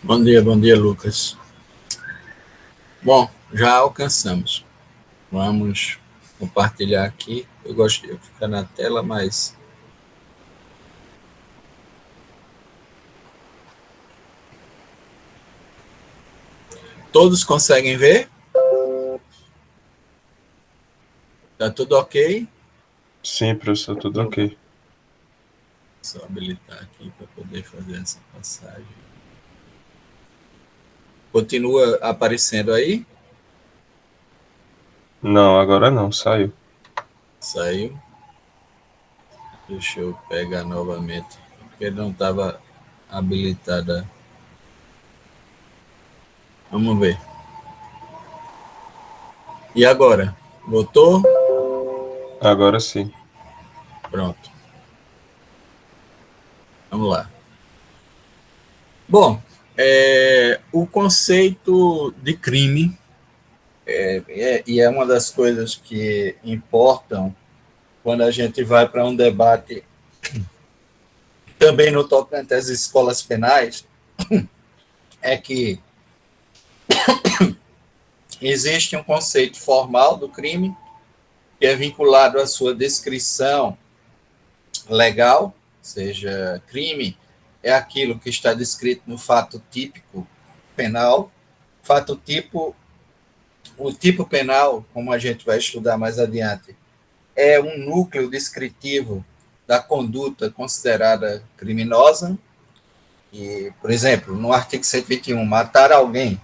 Bom dia, Lucas. Bom, já alcançamos. Vamos compartilhar aqui. Eu gosto de ficar na tela, mas todos conseguem ver? Tá tudo ok? Sim, professor, tudo ok. Só habilitar aqui para poder fazer essa passagem. Continua aparecendo aí? Não, agora não, saiu. Saiu. Deixa eu pegar novamente, porque não estava habilitada. Vamos ver. E agora? Botou? Agora sim. Pronto. Vamos lá. Bom, o conceito de crime e é uma das coisas que importam quando a gente vai para um debate também no tocante às escolas penais, é que existe um conceito formal do crime que é vinculado à sua descrição legal, ou seja, crime é aquilo que está descrito no fato típico penal. Fato tipo, o tipo penal, como a gente vai estudar mais adiante, é um núcleo descritivo da conduta considerada criminosa. E, por exemplo, no artigo 121, matar alguém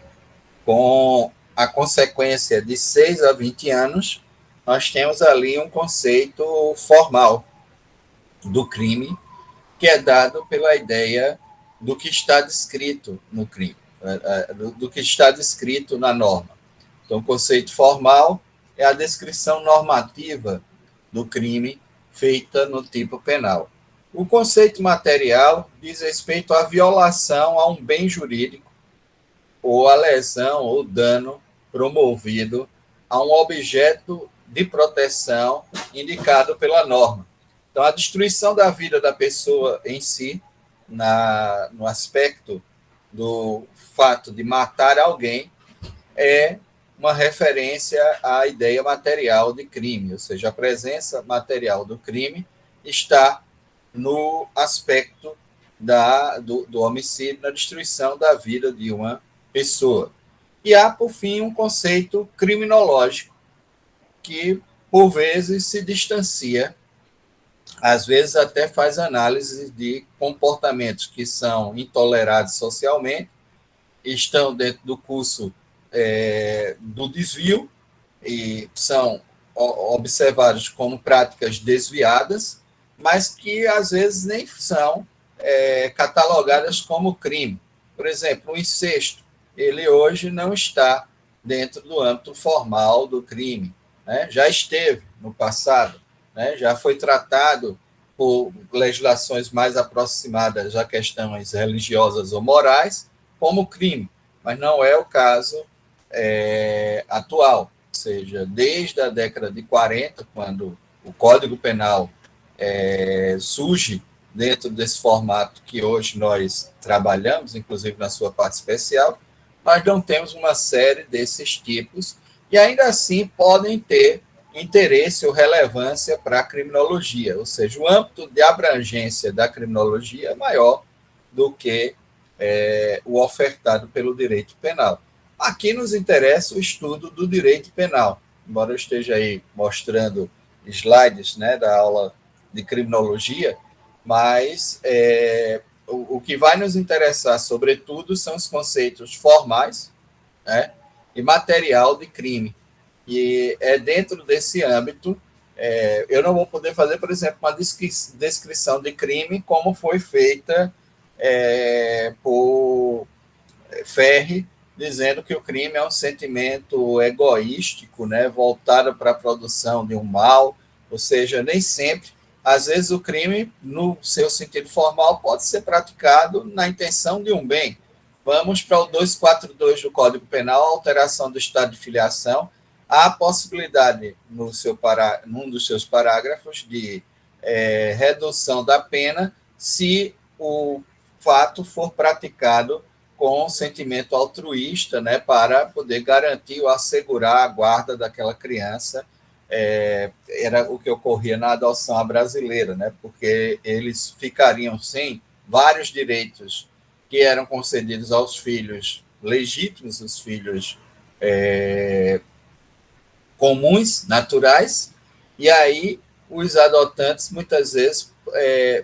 com a consequência de 6 a 20 anos, nós temos ali um conceito formal do crime, que é dado pela ideia do que está descrito no crime, do que está descrito na norma. Então, o conceito formal é a descrição normativa do crime feita no tipo penal. O conceito material diz respeito à violação a um bem jurídico ou a lesão ou dano promovido a um objeto de proteção indicado pela norma. Então, a destruição da vida da pessoa em si, no aspecto do fato de matar alguém, é uma referência à ideia material de crime, ou seja, a presença material do crime está no aspecto do homicídio, na destruição da vida de uma pessoa. E há, por fim, um conceito criminológico que, por vezes, se distancia, às vezes até faz análise de comportamentos que são intolerados socialmente, estão dentro do curso do desvio e são observados como práticas desviadas, mas que às vezes nem são catalogadas como crime. Por exemplo, o incesto, ele hoje não está dentro do âmbito formal do crime, né? Já esteve no passado, né? Já foi tratado por legislações mais aproximadas a questões religiosas ou morais como crime, mas não é o caso atual, ou seja, desde a década de 40, quando o Código Penal surge dentro desse formato que hoje nós trabalhamos, inclusive na sua parte especial, nós não temos uma série desses tipos e ainda assim podem ter interesse ou relevância para a criminologia, ou seja, o âmbito de abrangência da criminologia é maior do que o ofertado pelo direito penal. Aqui nos interessa o estudo do direito penal, embora eu esteja aí mostrando slides, né, da aula de criminologia, mas o que vai nos interessar, sobretudo, são os conceitos formais, né, e material de crime. E é dentro desse âmbito, eu não vou poder fazer, por exemplo, uma descrição de crime como foi feita por Ferri, dizendo que o crime é um sentimento egoístico, né, voltado para a produção de um mal, ou seja, nem sempre, às vezes o crime, no seu sentido formal, pode ser praticado na intenção de um bem. Vamos para o 242 do Código Penal, alteração do estado de filiação, há a possibilidade, num dos seus parágrafos, de redução da pena se o fato for praticado com um sentimento altruísta, né, para poder garantir ou assegurar a guarda daquela criança. Era o que ocorria na adoção à brasileira, né, porque eles ficariam sem vários direitos que eram concedidos aos filhos legítimos, os filhos comuns, naturais, e aí os adotantes muitas vezes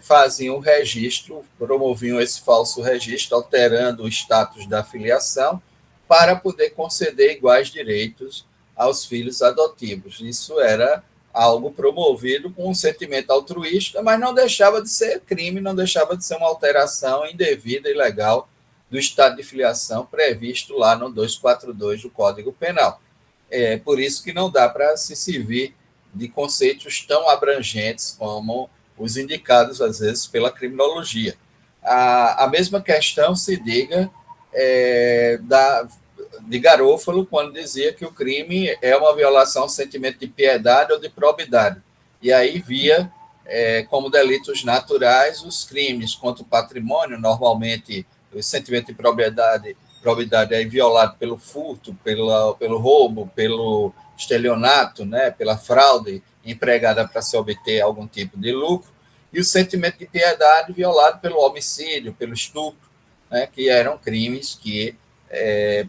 faziam o registro, promoviam esse falso registro, alterando o status da filiação, para poder conceder iguais direitos aos filhos adotivos. Isso era algo promovido com um sentimento altruísta, mas não deixava de ser crime, não deixava de ser uma alteração indevida e ilegal do estado de filiação previsto lá no 242 do Código Penal. É por isso que não dá para se servir de conceitos tão abrangentes como os indicados, às vezes, pela criminologia. A mesma questão se diga de Garofalo, quando dizia que o crime é uma violação ao sentimento de piedade ou de probidade. E aí via como delitos naturais os crimes contra o patrimônio, normalmente o sentimento de probidade é violado pelo furto, pelo roubo, pelo estelionato, né, pela fraude empregada para se obter algum tipo de lucro, e o sentimento de piedade violado pelo homicídio, pelo estupro, né, que eram crimes que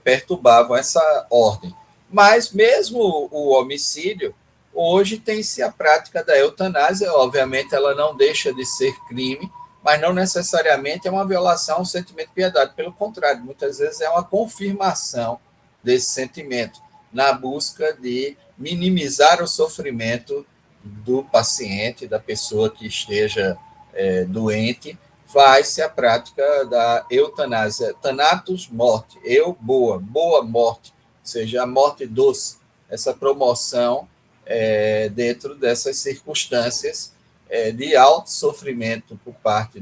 perturbavam essa ordem. Mas mesmo o homicídio, hoje tem-se a prática da eutanásia, obviamente ela não deixa de ser crime, mas não necessariamente é uma violação ao sentimento de piedade, pelo contrário, muitas vezes é uma confirmação desse sentimento, na busca de minimizar o sofrimento do paciente, da pessoa que esteja doente, faz-se a prática da eutanásia, thanatos morte, boa morte, ou seja, a morte doce, essa promoção dentro dessas circunstâncias de alto sofrimento por parte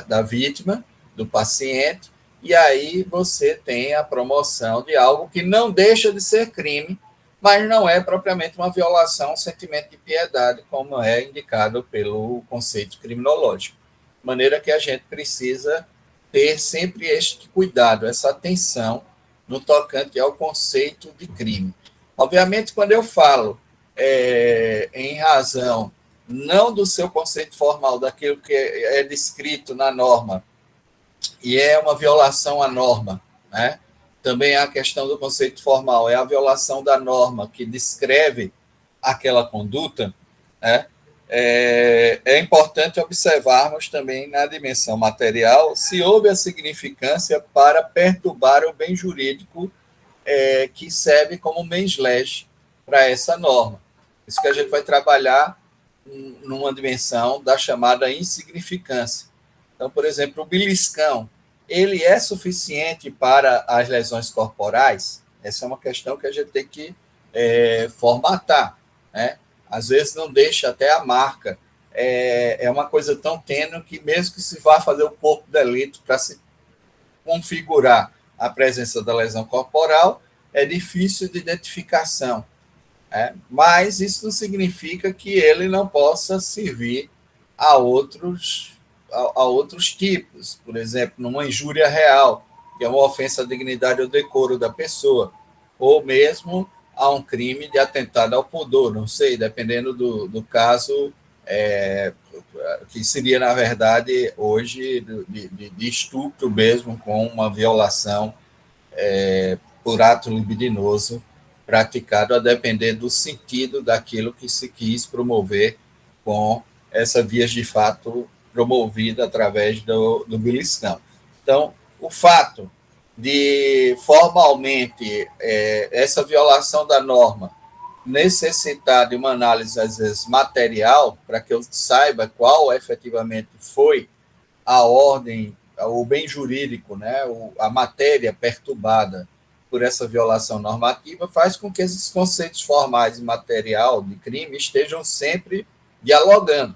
da vítima, do paciente, e aí você tem a promoção de algo que não deixa de ser crime, mas não é propriamente uma violação ao sentimento de piedade, como é indicado pelo conceito criminológico. De maneira que a gente precisa ter sempre este cuidado, essa atenção no tocante ao conceito de crime. Obviamente, quando eu falo em razão não do seu conceito formal, daquilo que é descrito na norma, e é uma violação à norma, né? Também a questão do conceito formal, é a violação da norma que descreve aquela conduta, né? É importante observarmos também na dimensão material se houve a significância para perturbar o bem jurídico que serve como mens lege para essa norma. Isso que a gente vai trabalhar numa dimensão da chamada insignificância. Então, por exemplo, o beliscão, ele é suficiente para as lesões corporais? Essa é uma questão que a gente tem que formatar, né? Às vezes não deixa até a marca. É uma coisa tão tênue que mesmo que se vá fazer o corpo de delito para se configurar a presença da lesão corporal, é difícil de identificação. Mas isso não significa que ele não possa servir a outros tipos. Por exemplo, numa injúria real, que é uma ofensa à dignidade ou decoro da pessoa, ou mesmo a um crime de atentado ao pudor, não sei, dependendo do caso, que seria, na verdade, hoje, de estupro mesmo, com uma violação por ato libidinoso praticado, a depender do sentido daquilo que se quis promover com essa vias de fato promovida através do beliscão. Então, o fato de, formalmente, essa violação da norma necessitar de uma análise, às vezes, material, para que eu saiba qual efetivamente foi a ordem, o bem jurídico, né, a matéria perturbada por essa violação normativa, faz com que esses conceitos formais e material de crime estejam sempre dialogando.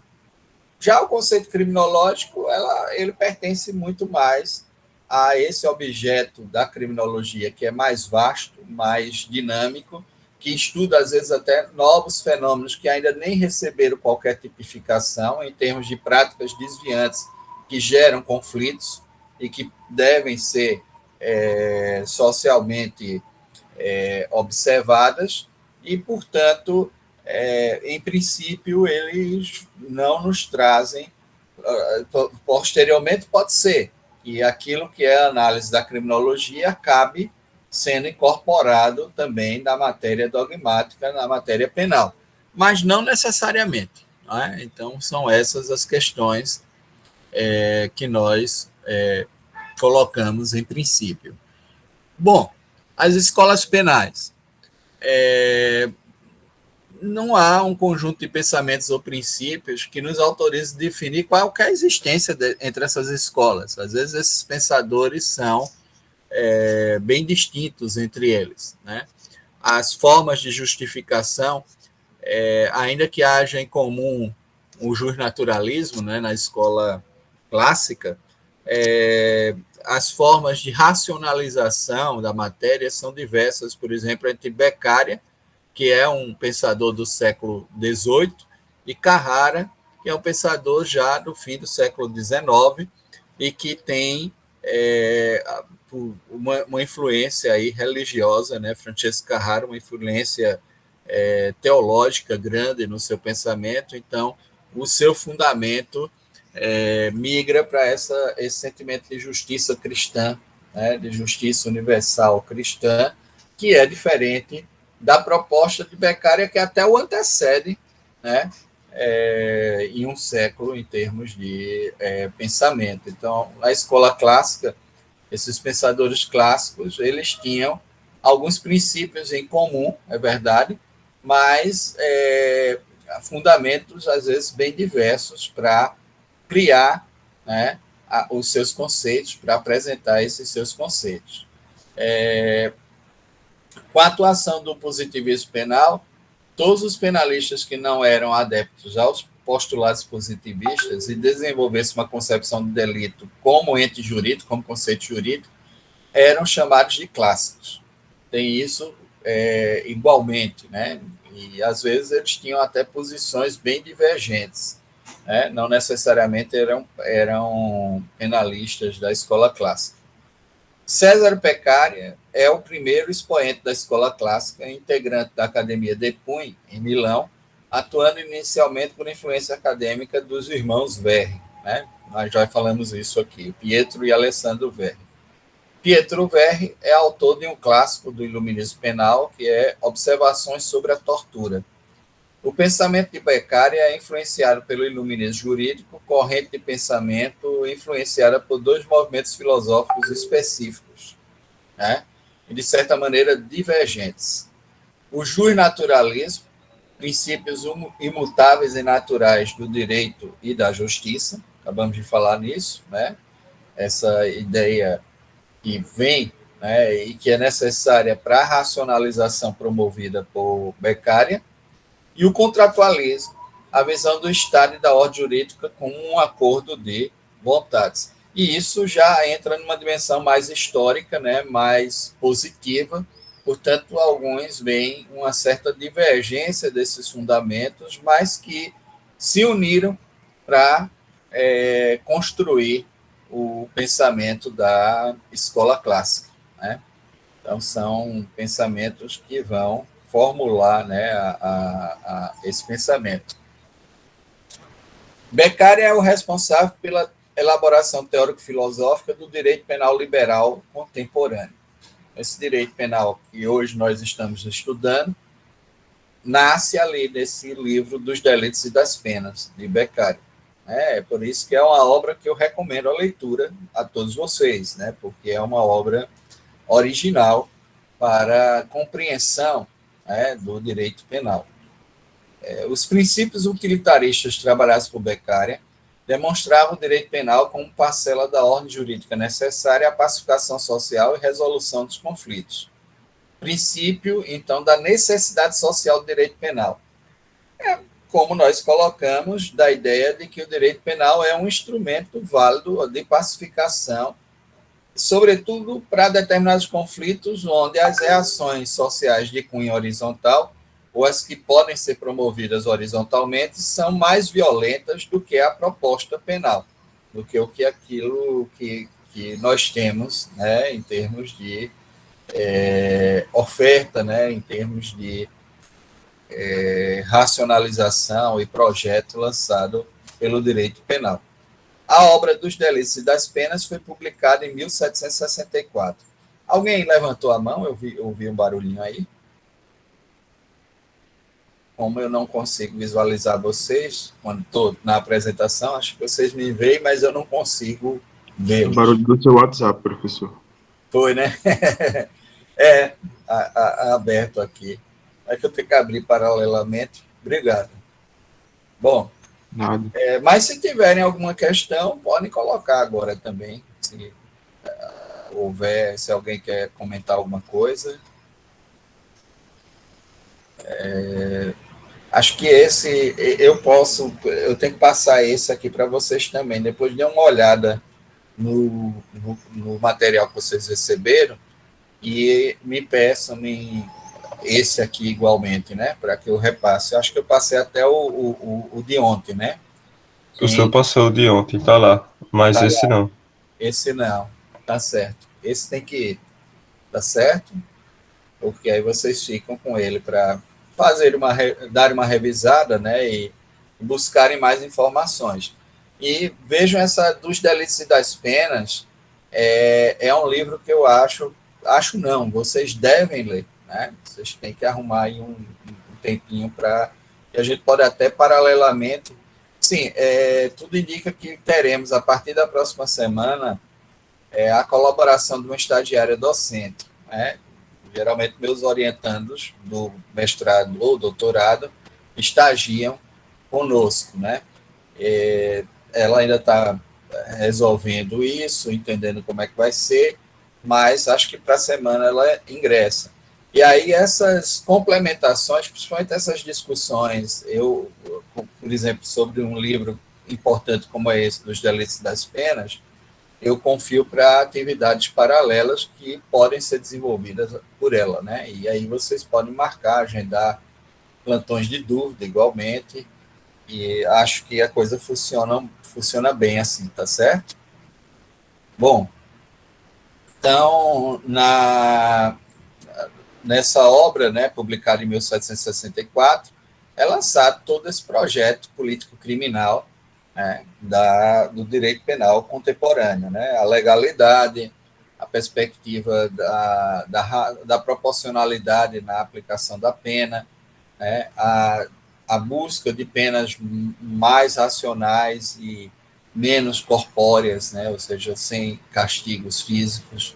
Já o conceito criminológico, ele pertence muito mais a esse objeto da criminologia, que é mais vasto, mais dinâmico, que estuda, às vezes, até novos fenômenos que ainda nem receberam qualquer tipificação em termos de práticas desviantes que geram conflitos e que devem ser socialmente observadas, e, portanto, em princípio, eles não nos trazem. Posteriormente, pode ser que aquilo que é a análise da criminologia acabe sendo incorporado também na matéria dogmática, na matéria penal, mas não necessariamente. Não é? Então, são essas as questões que nós colocamos em princípio. Bom, as escolas penais. Não há um conjunto de pensamentos ou princípios que nos autorize a definir qual é a existência entre essas escolas. Às vezes, esses pensadores são bem distintos entre eles. Né? As formas de justificação, ainda que haja em comum o justnaturalismo, né, na escola clássica, as formas de racionalização da matéria são diversas. Por exemplo, entre Beccaria, que é um pensador do século XVIII, e Carrara, que é um pensador já do fim do século XIX e que tem uma influência aí religiosa, né? Francesco Carrara, uma influência teológica grande no seu pensamento, então o seu fundamento migra para esse sentimento de justiça cristã, né? De justiça universal cristã, que é diferente da proposta de Beccaria, que até o antecede, né, em um século, em termos de pensamento. Então, na escola clássica, esses pensadores clássicos, eles tinham alguns princípios em comum, é verdade, mas fundamentos, às vezes, bem diversos para criar, né, os seus conceitos, para apresentar esses seus conceitos. Com a atuação do positivismo penal, todos os penalistas que não eram adeptos aos postulados positivistas e desenvolvessem uma concepção de delito como ente jurídico, como conceito jurídico, eram chamados de clássicos. Tem isso igualmente, né? E, às vezes, eles tinham até posições bem divergentes. Né? Não necessariamente eram penalistas da escola clássica. César Beccaria é o primeiro expoente da escola clássica, integrante da Academia de Puglia, em Milão, atuando inicialmente por influência acadêmica dos irmãos Verri. Né? Nós já falamos isso aqui, Pietro e Alessandro Verri. Pietro Verri é autor de um clássico do iluminismo penal, que é Observações sobre a Tortura. O pensamento de Beccaria é influenciado pelo iluminismo jurídico, corrente de pensamento influenciada por dois movimentos filosóficos específicos, né? E, de certa maneira, divergentes. O justnaturalismo, princípios imutáveis e naturais do direito e da justiça, acabamos de falar nisso, né? Essa ideia que vem, né, e que é necessária para a racionalização promovida por Beccaria. E o contratualismo, a visão do Estado e da ordem jurídica como um acordo de vontades. E isso já entra numa dimensão mais histórica, né, mais positiva. Portanto, alguns veem uma certa divergência desses fundamentos, mas que se uniram para construir o pensamento da escola clássica. Né? Então, são pensamentos que vão formular, né, esse pensamento. Beccaria é o responsável pela elaboração teórico-filosófica do direito penal liberal contemporâneo. Esse direito penal que hoje nós estamos estudando nasce ali desse livro dos Delitos e das Penas, de Beccaria. É por isso que é uma obra que eu recomendo a leitura a todos vocês, né, porque é uma obra original para a compreensão do direito penal. Os princípios utilitaristas trabalhados por Beccaria demonstravam o direito penal como parcela da ordem jurídica necessária à pacificação social e resolução dos conflitos. Princípio, então, da necessidade social do direito penal. Como nós colocamos, da ideia de que o direito penal é um instrumento válido de pacificação, sobretudo para determinados conflitos onde as reações sociais de cunho horizontal, ou as que podem ser promovidas horizontalmente, são mais violentas do que a proposta penal, do que aquilo que que nós temos, né, em termos de oferta, né, em termos de racionalização e projeto lançado pelo direito penal. A obra dos delitos e das penas foi publicada em 1764. Alguém levantou a mão? Eu ouvi um barulhinho aí. Como eu não consigo visualizar vocês quando estou na apresentação, acho que vocês me veem, mas eu não consigo vê-los. Barulho do seu WhatsApp, professor. Foi, né? Aberto aqui. É que eu tenho que abrir paralelamente. Obrigado. Bom, Nada. Mas se tiverem alguma questão, podem colocar agora também, se houver, se alguém quer comentar alguma coisa. Acho que eu tenho que passar esse aqui para vocês também. Depois dê uma olhada no material que vocês receberam e me peçam esse aqui igualmente, né? Para que eu repasse. Eu acho que eu passei até o de ontem, né? O senhor passou o de ontem, tá lá. Mas Tá esse lá. não. Esse não, tá certo. Esse tem que ir, tá certo? Porque aí vocês ficam com ele para dar uma revisada, né? E buscarem mais informações. E vejam essa dos delitos e das penas, é um livro que eu acho não, vocês devem ler, né? Vocês têm que arrumar aí um tempinho para que a gente pode até paralelamente. Sim, tudo indica que teremos, a partir da próxima semana, a colaboração de uma estagiária docente, né? Geralmente, meus orientandos do mestrado ou doutorado estagiam conosco, né? Ela ainda está resolvendo isso, entendendo como é que vai ser, mas acho que para a semana ela ingressa. E aí essas complementações, principalmente essas discussões, por exemplo, sobre um livro importante como esse, dos delitos e das penas, eu confio para atividades paralelas que podem ser desenvolvidas por ela, né? E aí vocês podem marcar, agendar plantões de dúvida igualmente, e acho que a coisa funciona bem assim, tá certo? Bom, então, nessa obra, né, publicada em 1764, é lançado todo esse projeto político-criminal, né, do direito penal contemporâneo, né, a legalidade, a perspectiva da proporcionalidade na aplicação da pena, né, a busca de penas mais racionais e menos corpóreas, né, ou seja, sem castigos físicos.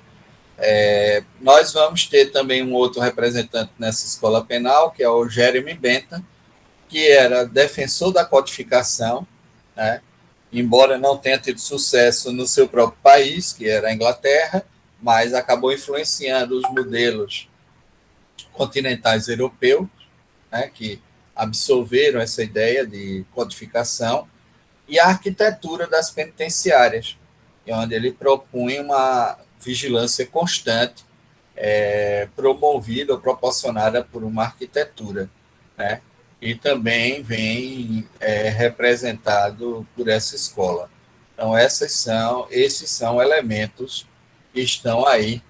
Nós vamos ter também um outro representante nessa escola penal, que é o Jeremy Bentham, que era defensor da codificação, né? Embora não tenha tido sucesso no seu próprio país, que era a Inglaterra, mas acabou influenciando os modelos continentais europeus, né, que absorveram essa ideia de codificação, e a arquitetura das penitenciárias, onde ele propunha uma vigilância constante, promovida ou proporcionada por uma arquitetura, né? E também vem representado por essa escola. Então, esses são elementos que estão aí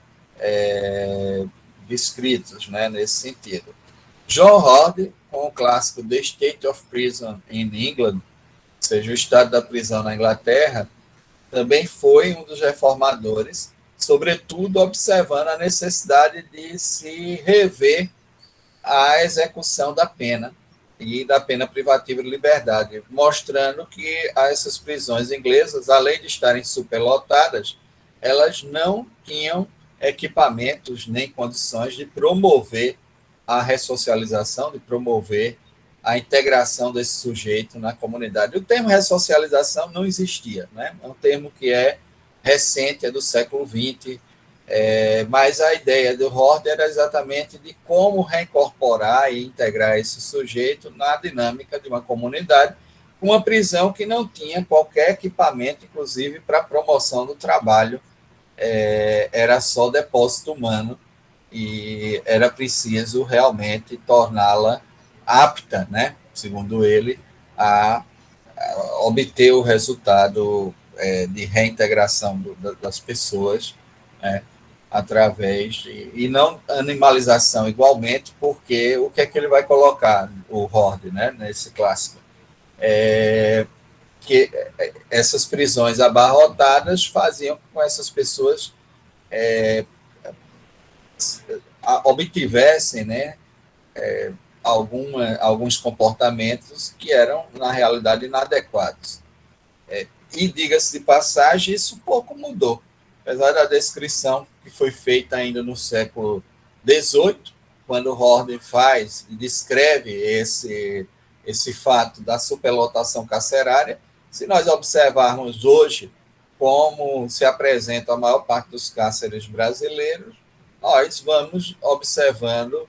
descritos, né, nesse sentido. John Horde, com o clássico The State of Prison in England, ou seja, o estado da prisão na Inglaterra, também foi um dos reformadores, sobretudo observando a necessidade de se rever a execução da pena e da pena privativa de liberdade, mostrando que essas prisões inglesas, além de estarem superlotadas, elas não tinham equipamentos nem condições de promover a ressocialização, de promover a integração desse sujeito na comunidade. O termo ressocialização não existia, né? É um termo que é recente, é do século XX, mas a ideia do Horde era exatamente de como reincorporar e integrar esse sujeito na dinâmica de uma comunidade, uma prisão que não tinha qualquer equipamento, inclusive para promoção do trabalho, era só depósito humano, e era preciso realmente torná-la apta, né, segundo ele, a obter o resultado de reintegração das pessoas, né, através de... E não animalização igualmente, porque o que é que ele vai colocar, o Horde, né, nesse clássico? Que essas prisões abarrotadas faziam com que essas pessoas obtivessem, né, alguns comportamentos que eram, na realidade, inadequados. E, diga-se de passagem, isso pouco mudou. Apesar da descrição que foi feita ainda no século XVIII, quando Horden faz e descreve esse fato da superlotação carcerária, se nós observarmos hoje como se apresenta a maior parte dos cárceres brasileiros, nós vamos observando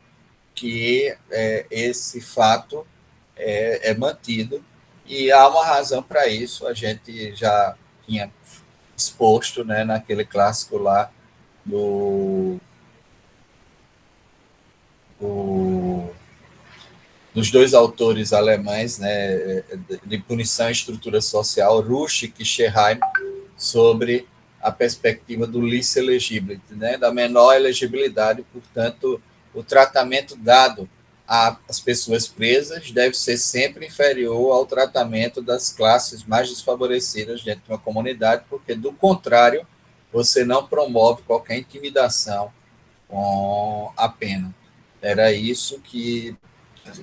que esse fato é mantido, e há uma razão para isso. A gente já tinha exposto, né, naquele clássico lá dos dois autores alemães, né, de punição e estrutura social, Rusch e Scherheim, sobre a perspectiva do least eligibility, né, da menor elegibilidade. Portanto, o tratamento dado às pessoas presas deve ser sempre inferior ao tratamento das classes mais desfavorecidas dentro de uma comunidade, porque, do contrário, você não promove qualquer intimidação com a pena. Era isso que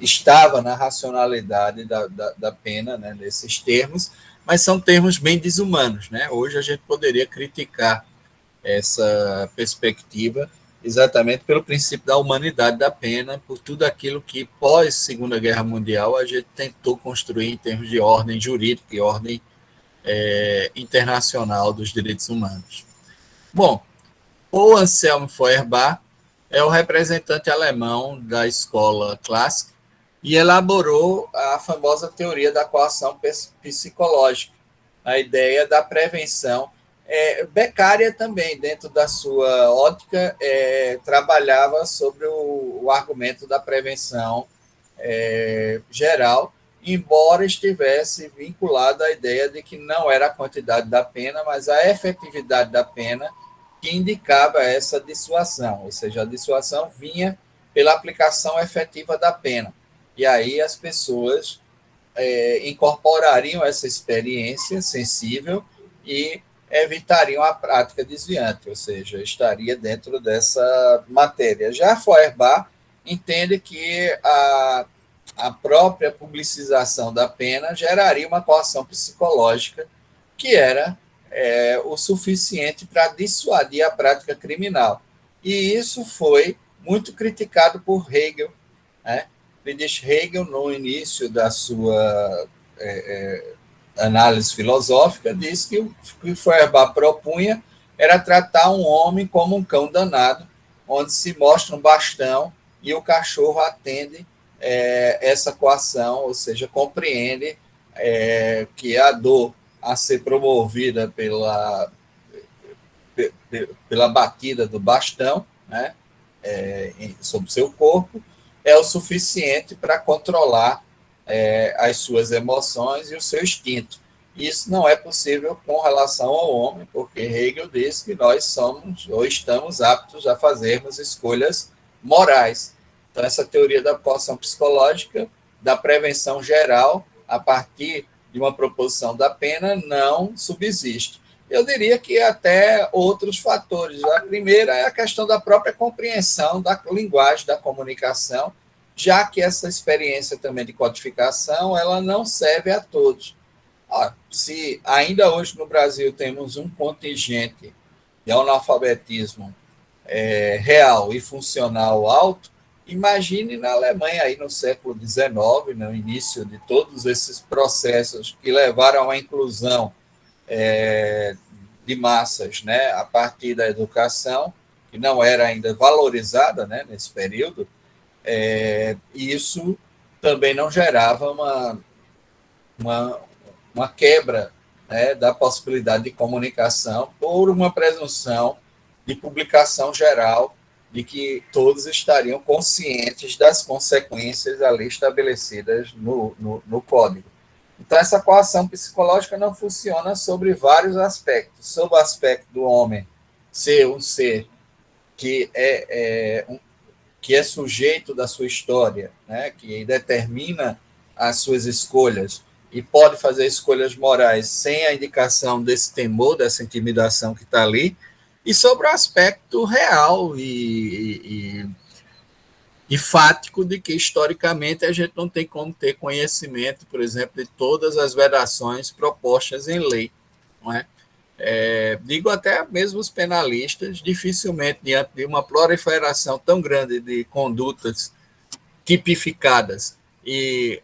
estava na racionalidade da pena, né, nesses termos, mas são termos bem desumanos, né? Hoje a gente poderia criticar essa perspectiva exatamente pelo princípio da humanidade da pena, por tudo aquilo que, pós Segunda Guerra Mundial, a gente tentou construir em termos de ordem jurídica e ordem internacional dos direitos humanos. Bom, o Anselm Feuerbach é o representante alemão da escola clássica e elaborou a famosa teoria da coação psicológica, a ideia da prevenção. Beccaria também, dentro da sua ótica, trabalhava sobre o argumento da prevenção geral, embora estivesse vinculado à ideia de que não era a quantidade da pena, mas a efetividade da pena que indicava essa dissuasão, ou seja, a dissuasão vinha pela aplicação efetiva da pena. E aí as pessoas incorporariam essa experiência sensível e evitariam a prática desviante, ou seja, estaria dentro dessa matéria. Já Feuerbach entende que a própria publicização da pena geraria uma coação psicológica que era o suficiente para dissuadir a prática criminal. E isso foi muito criticado por Hegel, né? Friedrich Hegel, no início da sua análise filosófica, disse que o que Feuerbach propunha era tratar um homem como um cão danado, onde se mostra um bastão e o cachorro atende essa coação, ou seja, compreende que a dor a ser promovida pela batida do bastão, né, sobre o seu corpo, é o suficiente para controlar as suas emoções e o seu instinto. Isso não é possível com relação ao homem, porque Hegel diz que nós somos ou estamos aptos a fazermos escolhas morais. Então, essa teoria da coação psicológica, da prevenção geral, a partir de uma proposição da pena, não subsiste. Eu diria que até outros fatores. A primeira é a questão da própria compreensão da linguagem, da comunicação, já que essa experiência também de codificação ela não serve a todos. Se ainda hoje no Brasil temos um contingente de analfabetismo real e funcional alto, imagine na Alemanha aí no século XIX, no início de todos esses processos que levaram à inclusão de massas, né, a partir da educação, que não era ainda valorizada, né, nesse período. Isso também não gerava uma quebra, né, da possibilidade de comunicação por uma presunção de publicação geral de que todos estariam conscientes das consequências ali estabelecidas no código. Então, essa coação psicológica não funciona sobre vários aspectos. Sobre o aspecto do homem ser um ser que é sujeito da sua história, né, que determina as suas escolhas e pode fazer escolhas morais sem a indicação desse temor, dessa intimidação que está ali, e sobre o aspecto real e fático de que, historicamente, a gente não tem como ter conhecimento, por exemplo, de todas as vedações propostas em lei. Não é? Digo até mesmo os penalistas, dificilmente, diante de uma proliferação tão grande de condutas tipificadas e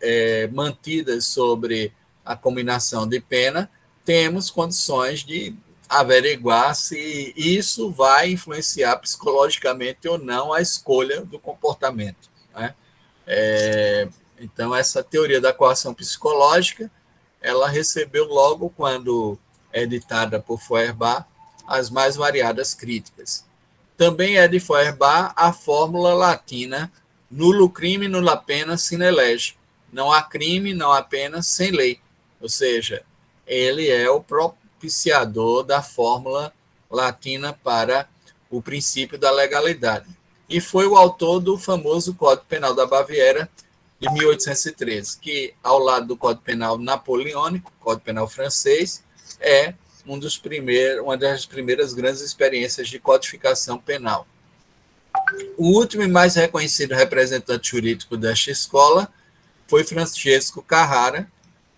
mantidas sobre a combinação de pena, temos condições de averiguar se isso vai influenciar psicologicamente ou não a escolha do comportamento. Né? Então, essa teoria da coação psicológica, ela recebeu logo quando editada por Feuerbach as mais variadas críticas. Também é de Feuerbach a fórmula latina nulo crime, nulla pena, sine lege. Não há crime, não há pena, sem lei. Ou seja, ele é o propiciador da fórmula latina para o princípio da legalidade. E foi o autor do famoso Código Penal da Baviera, de 1813, que, ao lado do Código Penal napoleônico, Código Penal francês, é uma das primeiras grandes experiências de codificação penal. O último e mais reconhecido representante jurídico desta escola foi Francesco Carrara,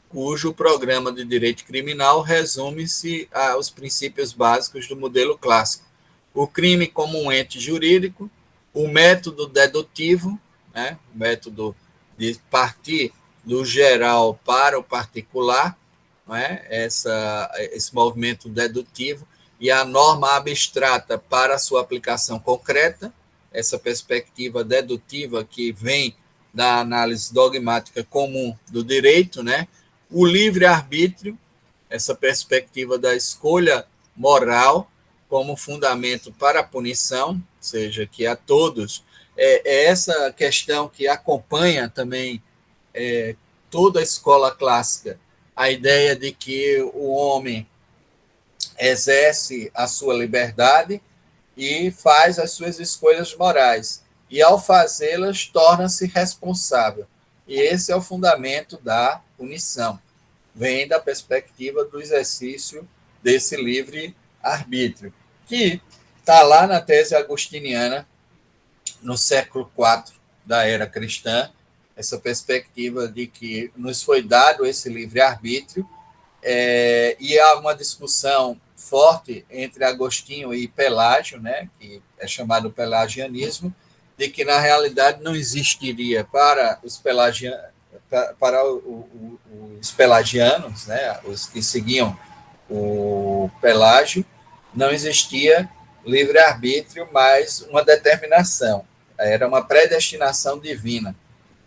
cujo programa de direito criminal resume-se aos princípios básicos do modelo clássico: o crime como um ente jurídico, o método dedutivo, né, o método de partir do geral para o particular, não é? Esse movimento dedutivo, e a norma abstrata para a sua aplicação concreta, essa perspectiva dedutiva que vem da análise dogmática comum do direito, né? O livre-arbítrio, essa perspectiva da escolha moral como fundamento para a punição, ou seja, que a todos, essa questão que acompanha também toda a escola clássica, a ideia de que o homem exerce a sua liberdade e faz as suas escolhas morais, e ao fazê-las torna-se responsável. E esse é o fundamento da punição. Vem da perspectiva do exercício desse livre-arbítrio, que está lá na tese agostiniana, no século IV da era cristã, essa perspectiva de que nos foi dado esse livre-arbítrio, e há uma discussão forte entre Agostinho e Pelágio, né, que é chamado pelagianismo, de que, na realidade, não existiria para os pelagianos, né, os que seguiam o Pelágio, não existia livre-arbítrio, mas uma determinação. Era uma predestinação divina.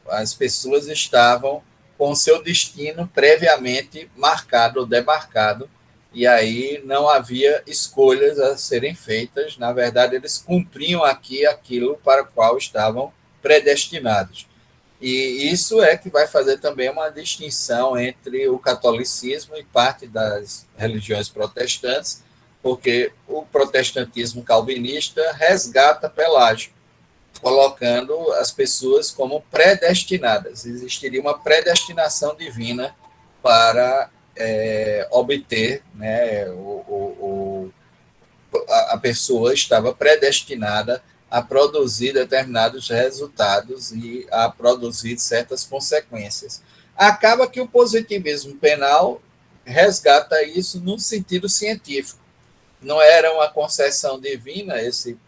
As pessoas estavam com seu destino previamente marcado ou demarcado, e aí não havia escolhas a serem feitas. Na verdade, eles cumpriam aquilo para o qual estavam predestinados. E isso é que vai fazer também uma distinção entre o catolicismo e parte das religiões protestantes, porque o protestantismo calvinista resgata Pelágio, colocando as pessoas como predestinadas. Existiria uma predestinação divina para obter, né, a pessoa estava predestinada a produzir determinados resultados e a produzir certas consequências. Acaba que o positivismo penal resgata isso num sentido científico. Não era uma concessão divina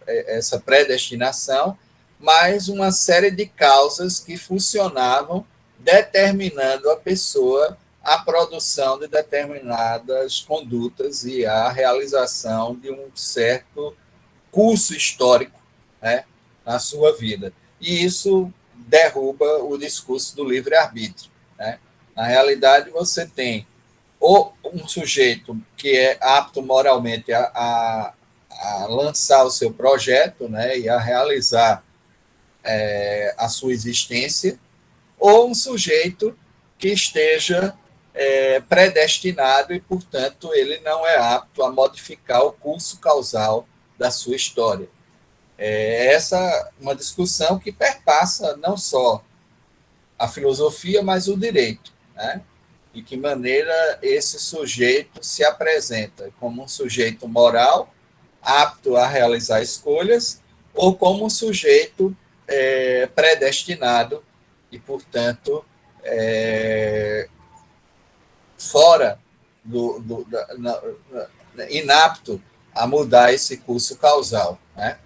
essa predestinação, mas uma série de causas que funcionavam determinando a pessoa a produção de determinadas condutas e a realização de um certo curso histórico, né, na sua vida. E isso derruba o discurso do livre-arbítrio. Né? Na realidade, você tem um sujeito que é apto moralmente a lançar o seu projeto, né, e a realizar a sua existência, ou um sujeito que esteja predestinado e, portanto, ele não é apto a modificar o curso causal da sua história. Essa uma discussão que perpassa não só a filosofia, mas o direito, né? De que maneira esse sujeito se apresenta como um sujeito moral, apto a realizar escolhas, ou como um sujeito predestinado e, portanto, fora inapto a mudar esse curso causal, né?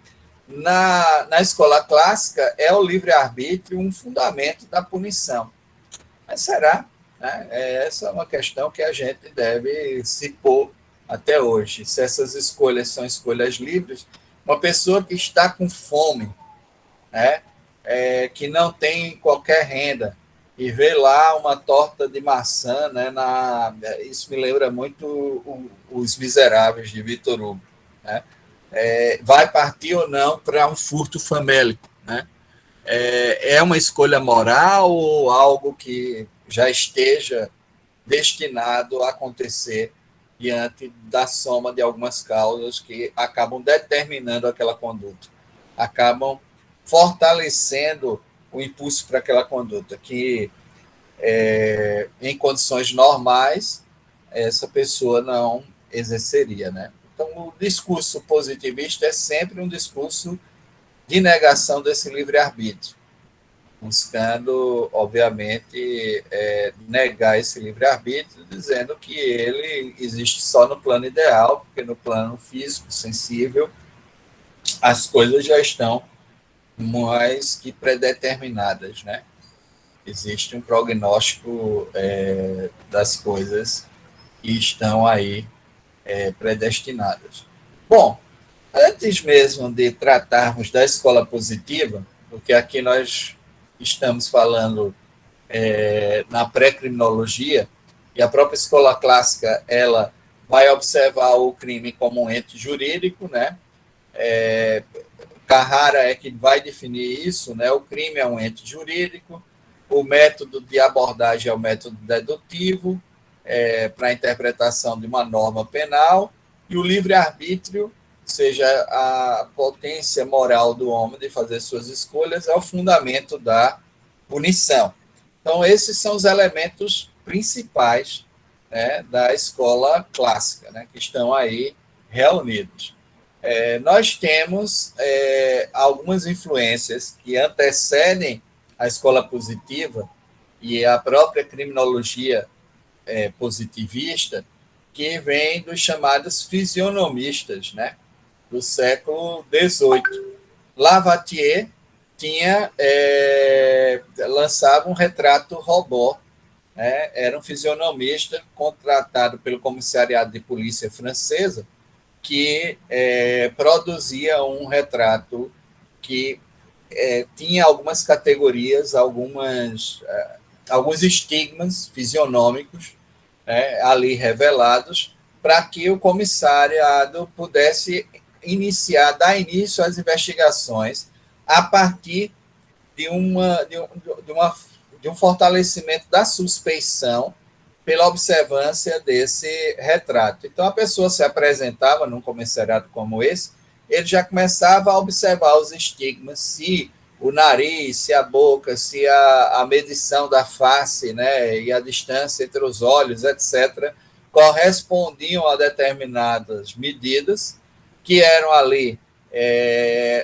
Na escola clássica, é o livre-arbítrio um fundamento da punição. Mas será? Né? Essa é uma questão que a gente deve se pôr até hoje. Se essas escolhas são escolhas livres, uma pessoa que está com fome, né? Que não tem qualquer renda, e vê lá uma torta de maçã, né? Isso me lembra muito Os Miseráveis, de Victor Hugo, né? Vai partir ou não para um furto famélico, né? É uma escolha moral ou algo que já esteja destinado a acontecer diante da soma de algumas causas que acabam determinando aquela conduta, acabam fortalecendo o impulso para aquela conduta, que em condições normais essa pessoa não exerceria, né? Então, o discurso positivista é sempre um discurso de negação desse livre-arbítrio, buscando, obviamente, negar esse livre-arbítrio, dizendo que ele existe só no plano ideal, porque no plano físico, sensível, as coisas já estão mais que predeterminadas, né? Existe um prognóstico das coisas que estão aí predestinadas. Bom, antes mesmo de tratarmos da escola positiva, porque aqui nós estamos falando na pré-criminologia, e a própria escola clássica ela vai observar o crime como um ente jurídico, né? Carrara é que vai definir isso, né? O crime é um ente jurídico, o método de abordagem é o método dedutivo, para a interpretação de uma norma penal, e o livre-arbítrio, ou seja, a potência moral do homem de fazer suas escolhas, é o fundamento da punição. Então, esses são os elementos principais, né, da escola clássica, né, que estão aí reunidos. Nós temos algumas influências que antecedem a escola positiva e a própria criminologia positivista, que vem dos chamados fisionomistas, né, do século XVIII. Lavoisier lançava um retrato robô, né, era um fisionomista contratado pelo Comissariado de Polícia Francesa, que produzia um retrato que tinha algumas categorias, alguns estigmas fisionômicos, né, ali revelados, para que o comissariado pudesse dar início às investigações a partir de um fortalecimento da suspeição pela observância desse retrato. Então, a pessoa se apresentava num comissariado como esse, ele já começava a observar os estigmas, se o nariz, se a boca, se a medição da face, né, e a distância entre os olhos, etc., correspondiam a determinadas medidas que eram ali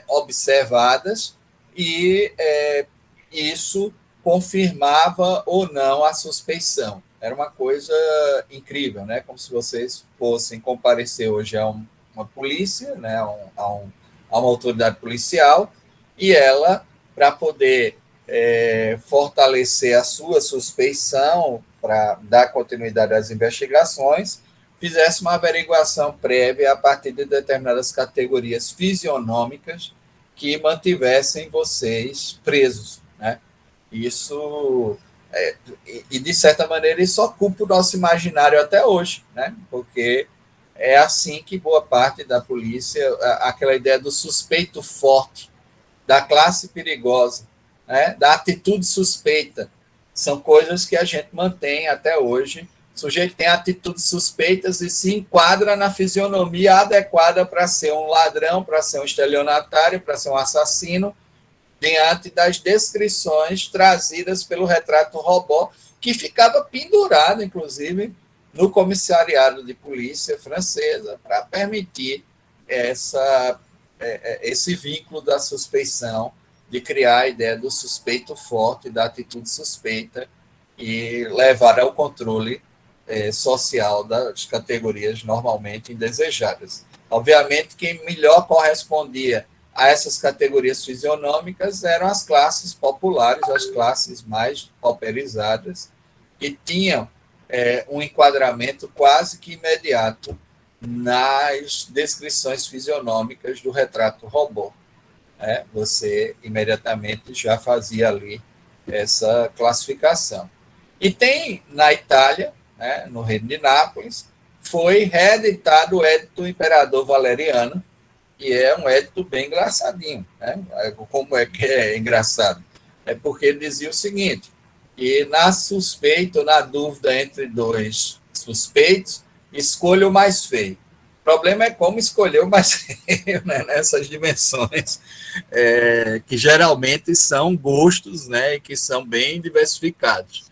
observadas, e isso confirmava ou não a suspeição. Era uma coisa incrível, né? Como se vocês fossem comparecer hoje a uma polícia, né? a uma autoridade policial, e ela, para poder fortalecer a sua suspeição, para dar continuidade às investigações, fizesse uma averiguação prévia a partir de determinadas categorias fisionômicas que mantivessem vocês presos, né? Isso, e de certa maneira, isso ocupa o nosso imaginário até hoje, né? Porque é assim que boa parte da polícia, aquela ideia do suspeito forte, da classe perigosa, né? Da atitude suspeita, são coisas que a gente mantém até hoje o sujeito tem atitudes suspeitas e se enquadra na fisionomia adequada para ser um ladrão, para ser um estelionatário, para ser um assassino, diante das descrições trazidas pelo retrato robô, que ficava pendurado, inclusive, no comissariado de polícia francesa, para permitir esse vínculo da suspeição, de criar a ideia do suspeito forte, da atitude suspeita, e levar ao controle social das categorias normalmente indesejadas. Obviamente, quem melhor correspondia a essas categorias fisionômicas eram as classes populares, as classes mais pauperizadas, que tinham um enquadramento quase que imediato nas descrições fisionômicas do retrato robô. Você imediatamente já fazia ali essa classificação. E tem na Itália, no Reino de Nápoles, foi reeditado o Edito do Imperador Valeriano, que é um edito bem engraçadinho. Como é que é engraçado? É porque ele dizia o seguinte, que na suspeita ou na dúvida entre dois suspeitos, escolha o mais feio. O problema é como escolher o mais feio, né, nessas dimensões, que geralmente são gostos, e que são bem diversificados.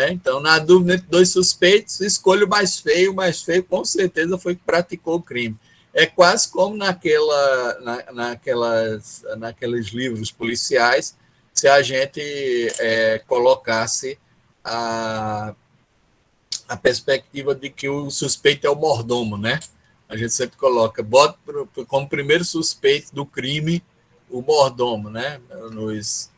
Então, na dúvida entre dois suspeitos, escolha o mais feio com certeza foi que praticou o crime. É quase como naqueles livros policiais, se a gente colocasse a perspectiva de que o suspeito é o mordomo, né? A gente sempre bota como primeiro suspeito do crime o mordomo, né? Nos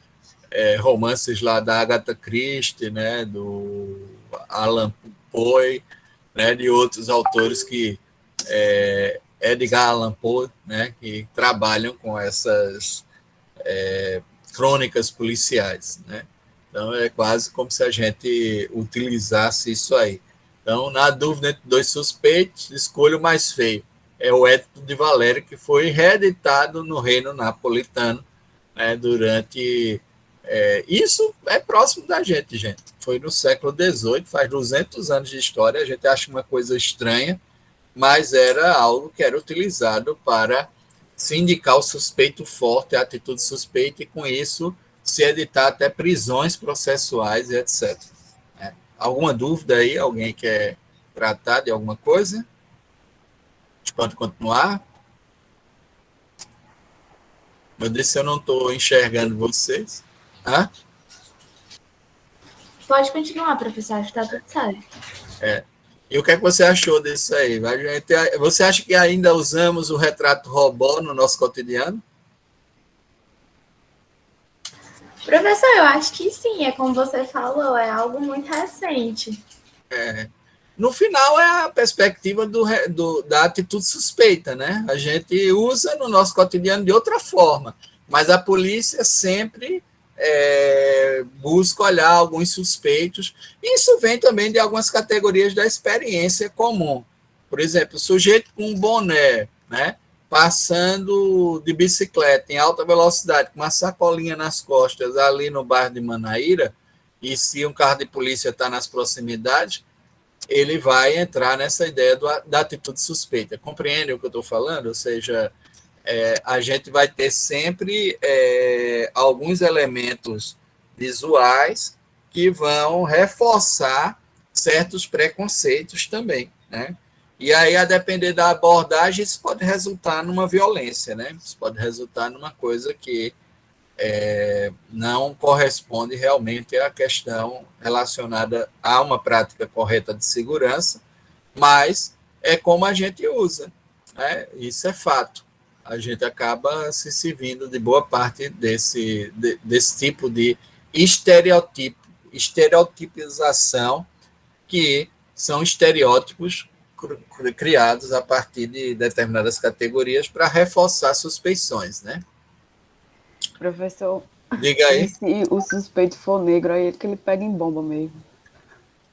romances lá da Agatha Christie, né? Do Alan Poe, né? De outros autores que Edgar Allan Poe, né? Que trabalham com essas crônicas policiais, né? Então, é quase como se a gente utilizasse isso aí. Então, na dúvida entre dois suspeitos, escolha o mais feio. É o Edito de Valério, que foi reeditado no Reino Napolitano, né, durante... isso é próximo da gente. Foi no século XVIII, faz 200 anos de história, a gente acha uma coisa estranha, mas era algo que era utilizado para se indicar o suspeito forte, a atitude suspeita, e com isso se editar até prisões processuais e etc. Alguma dúvida aí? Alguém quer tratar de alguma coisa? A gente pode continuar? Meu Deus, se eu não estou enxergando vocês. Pode continuar, professor, acho que está tudo certo. E o que é que você achou disso aí? Você acha que ainda usamos o retrato robô no nosso cotidiano? Professor, eu acho que sim, como você falou, é algo muito recente. No final, é a perspectiva da atitude suspeita, né? A gente usa no nosso cotidiano de outra forma, mas a polícia sempre busca olhar alguns suspeitos. Isso vem também de algumas categorias da experiência comum. Por exemplo, o sujeito com um boné, né? Passando de bicicleta em alta velocidade, com uma sacolinha nas costas ali no bairro de Manaíra, e se um carro de polícia está nas proximidades, ele vai entrar nessa ideia da atitude suspeita. Compreende o que eu estou falando? Ou seja, a gente vai ter sempre alguns elementos visuais que vão reforçar certos preconceitos também, né? E aí, a depender da abordagem, isso pode resultar numa violência, né? Isso pode resultar numa coisa que não corresponde realmente à questão relacionada a uma prática correta de segurança, mas é como a gente usa, né? Isso é fato. A gente acaba se servindo de boa parte desse tipo de estereotipização, que são estereótipos criados a partir de determinadas categorias para reforçar suspeições, né? Professor, diga aí. Se o suspeito for negro, aí é que ele pega em bomba mesmo.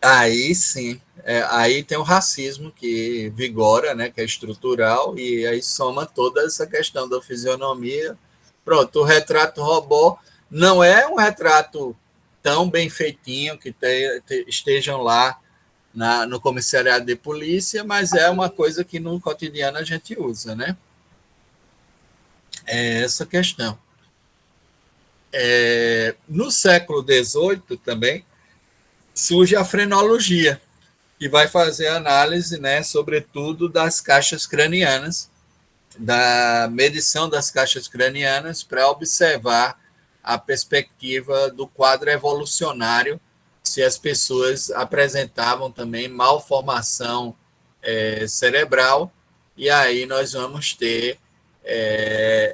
Aí sim, aí tem o racismo que vigora, né, que é estrutural, e aí soma toda essa questão da fisionomia. Pronto, o retrato robô não é um retrato tão bem feitinho, que estejam lá no comissariado de polícia, mas é uma coisa que no cotidiano a gente usa, né? É essa questão. No século XVIII também surge a frenologia, que vai fazer análise, né, sobretudo das caixas cranianas, da medição das caixas cranianas para observar a perspectiva do quadro evolucionário, se as pessoas apresentavam também malformação cerebral, e aí nós vamos ter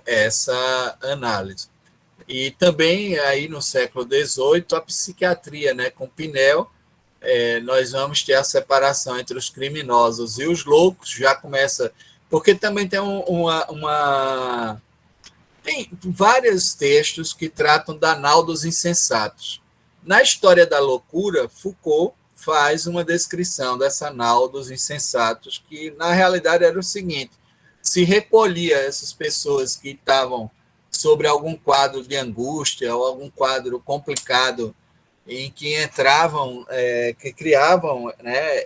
essa análise. E também aí no século XVIII a psiquiatria, né, com Pinel, nós vamos ter a separação entre os criminosos e os loucos, já começa, porque também tem tem vários textos que tratam da nau dos insensatos. Na História da Loucura, Foucault faz uma descrição dessa nau dos insensatos, que na realidade era o seguinte: se recolhia essas pessoas que estavam sobre algum quadro de angústia ou algum quadro complicado em que entravam, que criavam, né,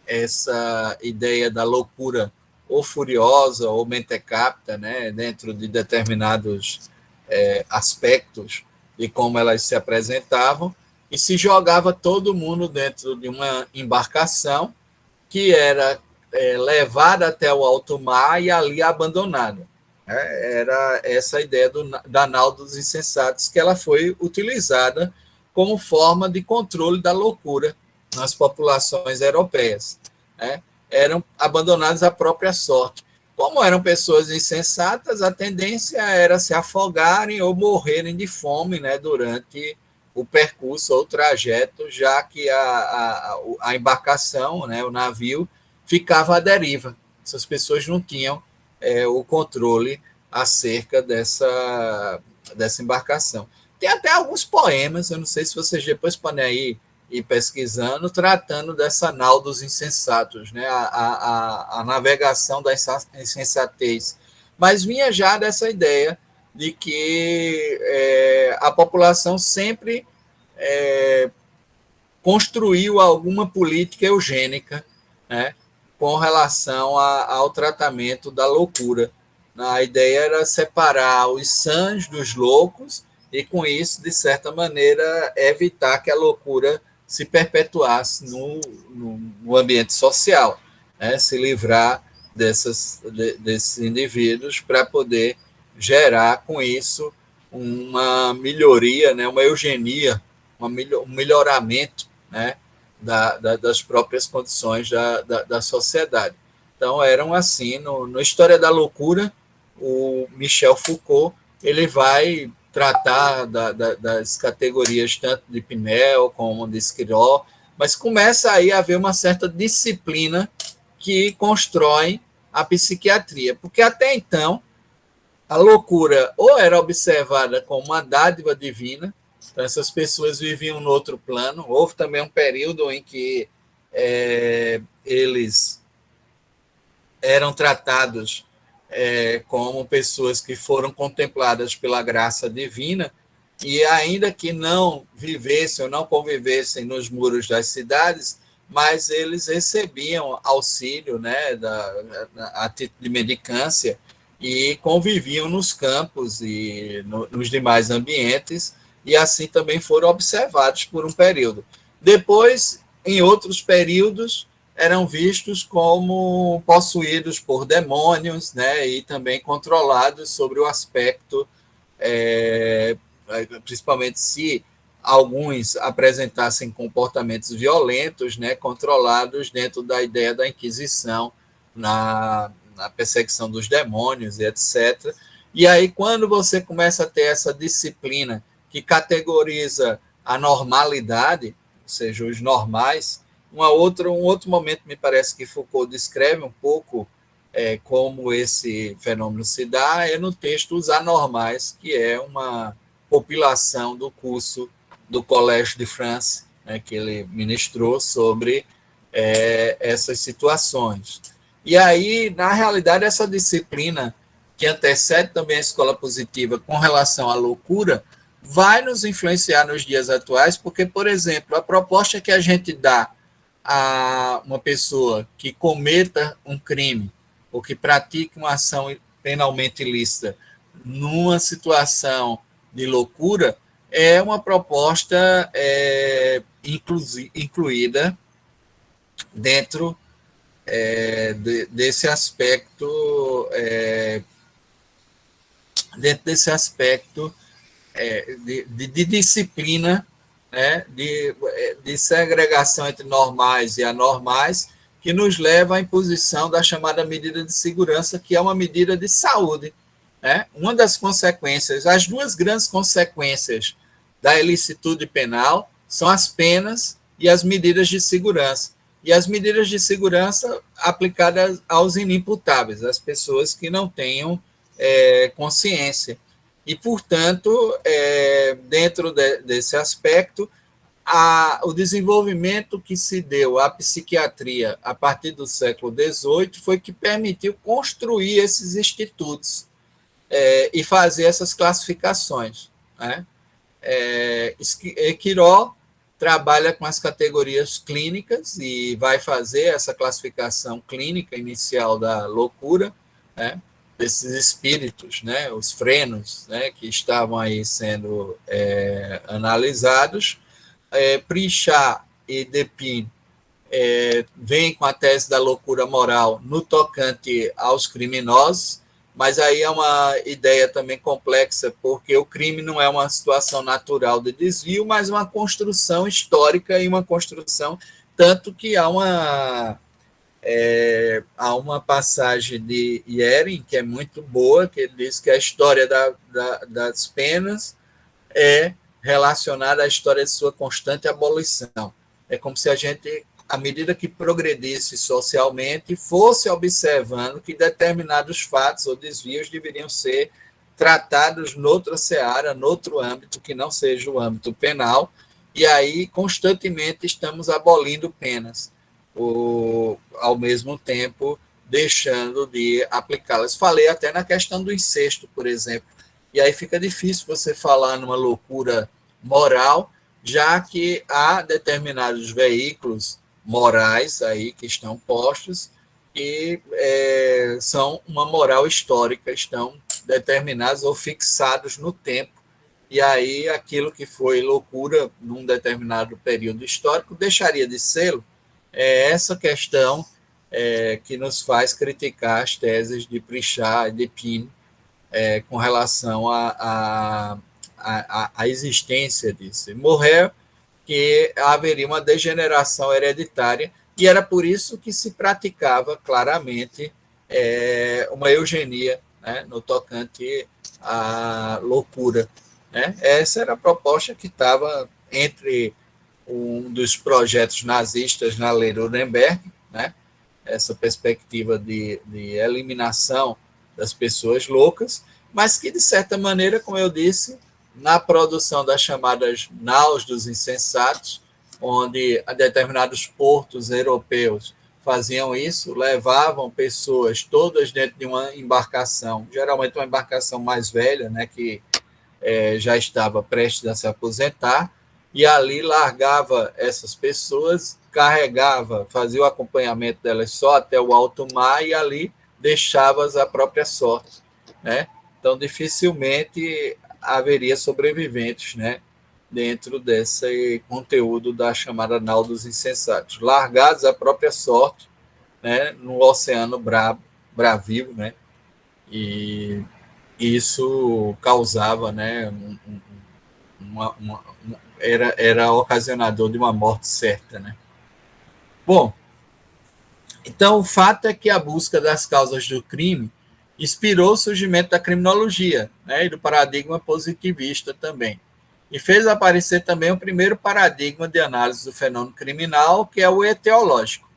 essa ideia da loucura ou furiosa ou mentecapta, né, dentro de determinados aspectos de como elas se apresentavam, e se jogava todo mundo dentro de uma embarcação que era levada até o alto mar e ali abandonada. Era essa a ideia da nau dos insensatos, que ela foi utilizada como forma de controle da loucura nas populações europeias. Eram abandonados à própria sorte. Como eram pessoas insensatas, a tendência era se afogarem ou morrerem de fome, né, durante o percurso ou o trajeto, já que a embarcação, né, o navio, ficava à deriva. Essas pessoas não tinham o controle acerca dessa embarcação. Tem até alguns poemas, eu não sei se vocês depois podem aí ir pesquisando, tratando dessa nau dos insensatos, né? A navegação da insensatez. Mas vinha já dessa ideia de que a população sempre construiu alguma política eugênica, né, com relação ao tratamento da loucura. A ideia era separar os sãs dos loucos e, com isso, de certa maneira, evitar que a loucura se perpetuasse no ambiente social, né? Se livrar desses indivíduos para poder gerar, com isso, uma melhoria, né? Uma eugenia, um melhoramento, né? Das próprias condições da sociedade. Então, eram assim, no História da Loucura, o Michel Foucault ele vai tratar das categorias tanto de Pinel como de Esquirol, mas começa aí a haver uma certa disciplina que constrói a psiquiatria, porque até então a loucura ou era observada como uma dádiva divina, então essas pessoas viviam no outro plano. Houve também um período em que eles eram tratados como pessoas que foram contempladas pela graça divina, e ainda que não vivessem ou não convivessem nos muros das cidades, mas eles recebiam auxílio, né, a título de mendicância, e conviviam nos campos e nos demais ambientes, e assim também foram observados por um período. Depois, em outros períodos, eram vistos como possuídos por demônios, né, e também controlados sobre o aspecto, principalmente se alguns apresentassem comportamentos violentos, né, controlados dentro da ideia da Inquisição, na perseguição dos demônios e etc. E aí, quando você começa a ter essa disciplina que categoriza a normalidade, ou seja, os normais, um outro momento, me parece que Foucault descreve um pouco como esse fenômeno se dá, é no texto Os Anormais, que é uma compilação do curso do Collège de France, né, que ele ministrou sobre essas situações. E aí, na realidade, essa disciplina que antecede também a escola positiva com relação à loucura, vai nos influenciar nos dias atuais, porque, por exemplo, a proposta que a gente dá a uma pessoa que cometa um crime ou que pratique uma ação penalmente ilícita numa situação de loucura é uma proposta incluída dentro desse aspecto, de disciplina, né, de segregação entre normais e anormais, que nos leva à imposição da chamada medida de segurança, que é uma medida de saúde. Né? Uma das consequências, as duas grandes consequências da ilicitude penal são as penas e as medidas de segurança. E as medidas de segurança aplicadas aos inimputáveis, às pessoas que não tenham consciência. E, portanto, dentro desse aspecto, o desenvolvimento que se deu à psiquiatria a partir do século XVIII foi que permitiu construir esses institutos e fazer essas classificações. Né? Quiró trabalha com as categorias clínicas e vai fazer essa classificação clínica inicial da loucura, né? Desses espíritos, né? Os frenos, né? Que estavam aí sendo analisados. Pritchard e Despines vêm com a tese da loucura moral no tocante aos criminosos, mas aí é uma ideia também complexa, porque o crime não é uma situação natural de desvio, mas uma construção histórica e uma construção, tanto que há uma passagem de Yering, que é muito boa, que ele diz que a história das penas é relacionada à história de sua constante abolição. É como se a gente, à medida que progredisse socialmente, fosse observando que determinados fatos ou desvios deveriam ser tratados noutra seara, noutro âmbito, que não seja o âmbito penal, e aí constantemente estamos abolindo penas, ao mesmo tempo deixando de aplicá-las. Falei até na questão do incesto, por exemplo, e aí fica difícil você falar numa loucura moral, já que há determinados veículos morais aí que estão postos e são uma moral histórica, estão determinados ou fixados no tempo, e aí aquilo que foi loucura num determinado período histórico deixaria de ser. Essa questão que nos faz criticar as teses de Pritchard e Despines com relação à existência disso. Morreu que haveria uma degeneração hereditária, e era por isso que se praticava claramente uma eugenia, né, no tocante à loucura. Né? Essa era a proposta que estava entre um dos projetos nazistas na lei Nuremberg, né? Essa perspectiva de eliminação das pessoas loucas, mas que, de certa maneira, como eu disse, na produção das chamadas naus dos insensatos, onde determinados portos europeus faziam isso, levavam pessoas todas dentro de uma embarcação, geralmente uma embarcação mais velha, né, que já estava prestes a se aposentar, e ali largava essas pessoas, carregava, fazia o acompanhamento delas só até o alto mar e ali deixava-as à própria sorte. Né? Então, dificilmente haveria sobreviventes, né, dentro desse conteúdo da chamada nau dos insensatos, largados à própria sorte, né, no oceano bravio, né, e isso causava, né, era ocasionador de uma morte certa. Né. Bom, então o fato é que a busca das causas do crime inspirou o surgimento da criminologia, né, e do paradigma positivista também. E fez aparecer também o primeiro paradigma de análise do fenômeno criminal, que é o etiológico.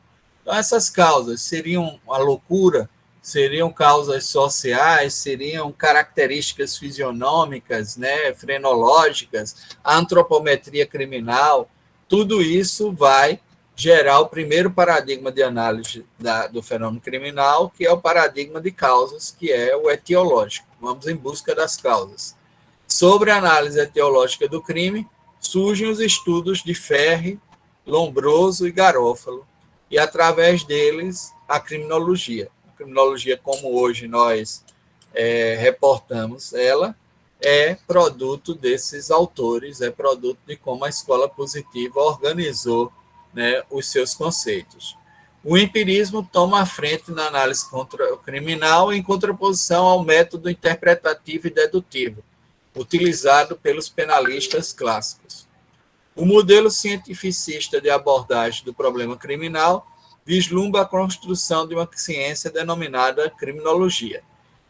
Então, essas causas seriam a loucura, seriam causas sociais, seriam características fisionômicas, né, frenológicas, a antropometria criminal, tudo isso vai gerar o primeiro paradigma de análise do fenômeno criminal, que é o paradigma de causas, que é o etiológico. Vamos em busca das causas. Sobre a análise etiológica do crime, surgem os estudos de Ferri, Lombroso e Garofalo, e através deles a criminologia. A criminologia, como hoje nós reportamos ela, é produto desses autores, é produto de como a escola positiva organizou, né, os seus conceitos. O empirismo toma a frente na análise criminal em contraposição ao método interpretativo e dedutivo, utilizado pelos penalistas clássicos. O modelo cientificista de abordagem do problema criminal vislumbra a construção de uma ciência denominada criminologia.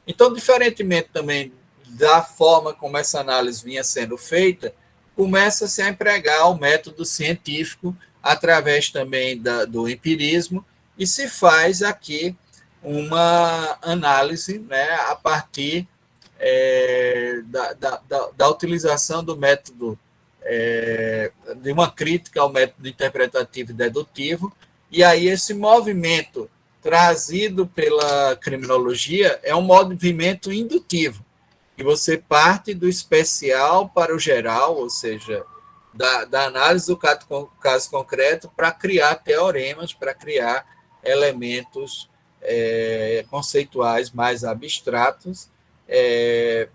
Então, diferentemente também da forma como essa análise vinha sendo feita, começa-se a empregar o método científico através também do empirismo e se faz aqui uma análise, né, a partir da utilização do método, de uma crítica ao método interpretativo e dedutivo, e aí esse movimento trazido pela criminologia é um movimento indutivo, que você parte do especial para o geral, ou seja, da análise do caso concreto para criar teoremas, para criar elementos conceituais mais abstratos,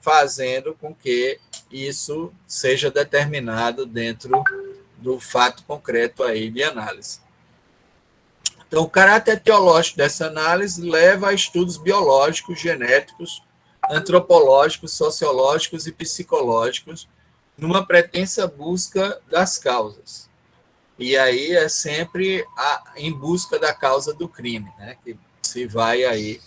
fazendo com que isso seja determinado dentro do fato concreto aí de análise. Então, o caráter teológico dessa análise leva a estudos biológicos, genéticos, antropológicos, sociológicos e psicológicos, numa pretensa busca das causas. E aí é sempre em busca da causa do crime, né, que se vai aí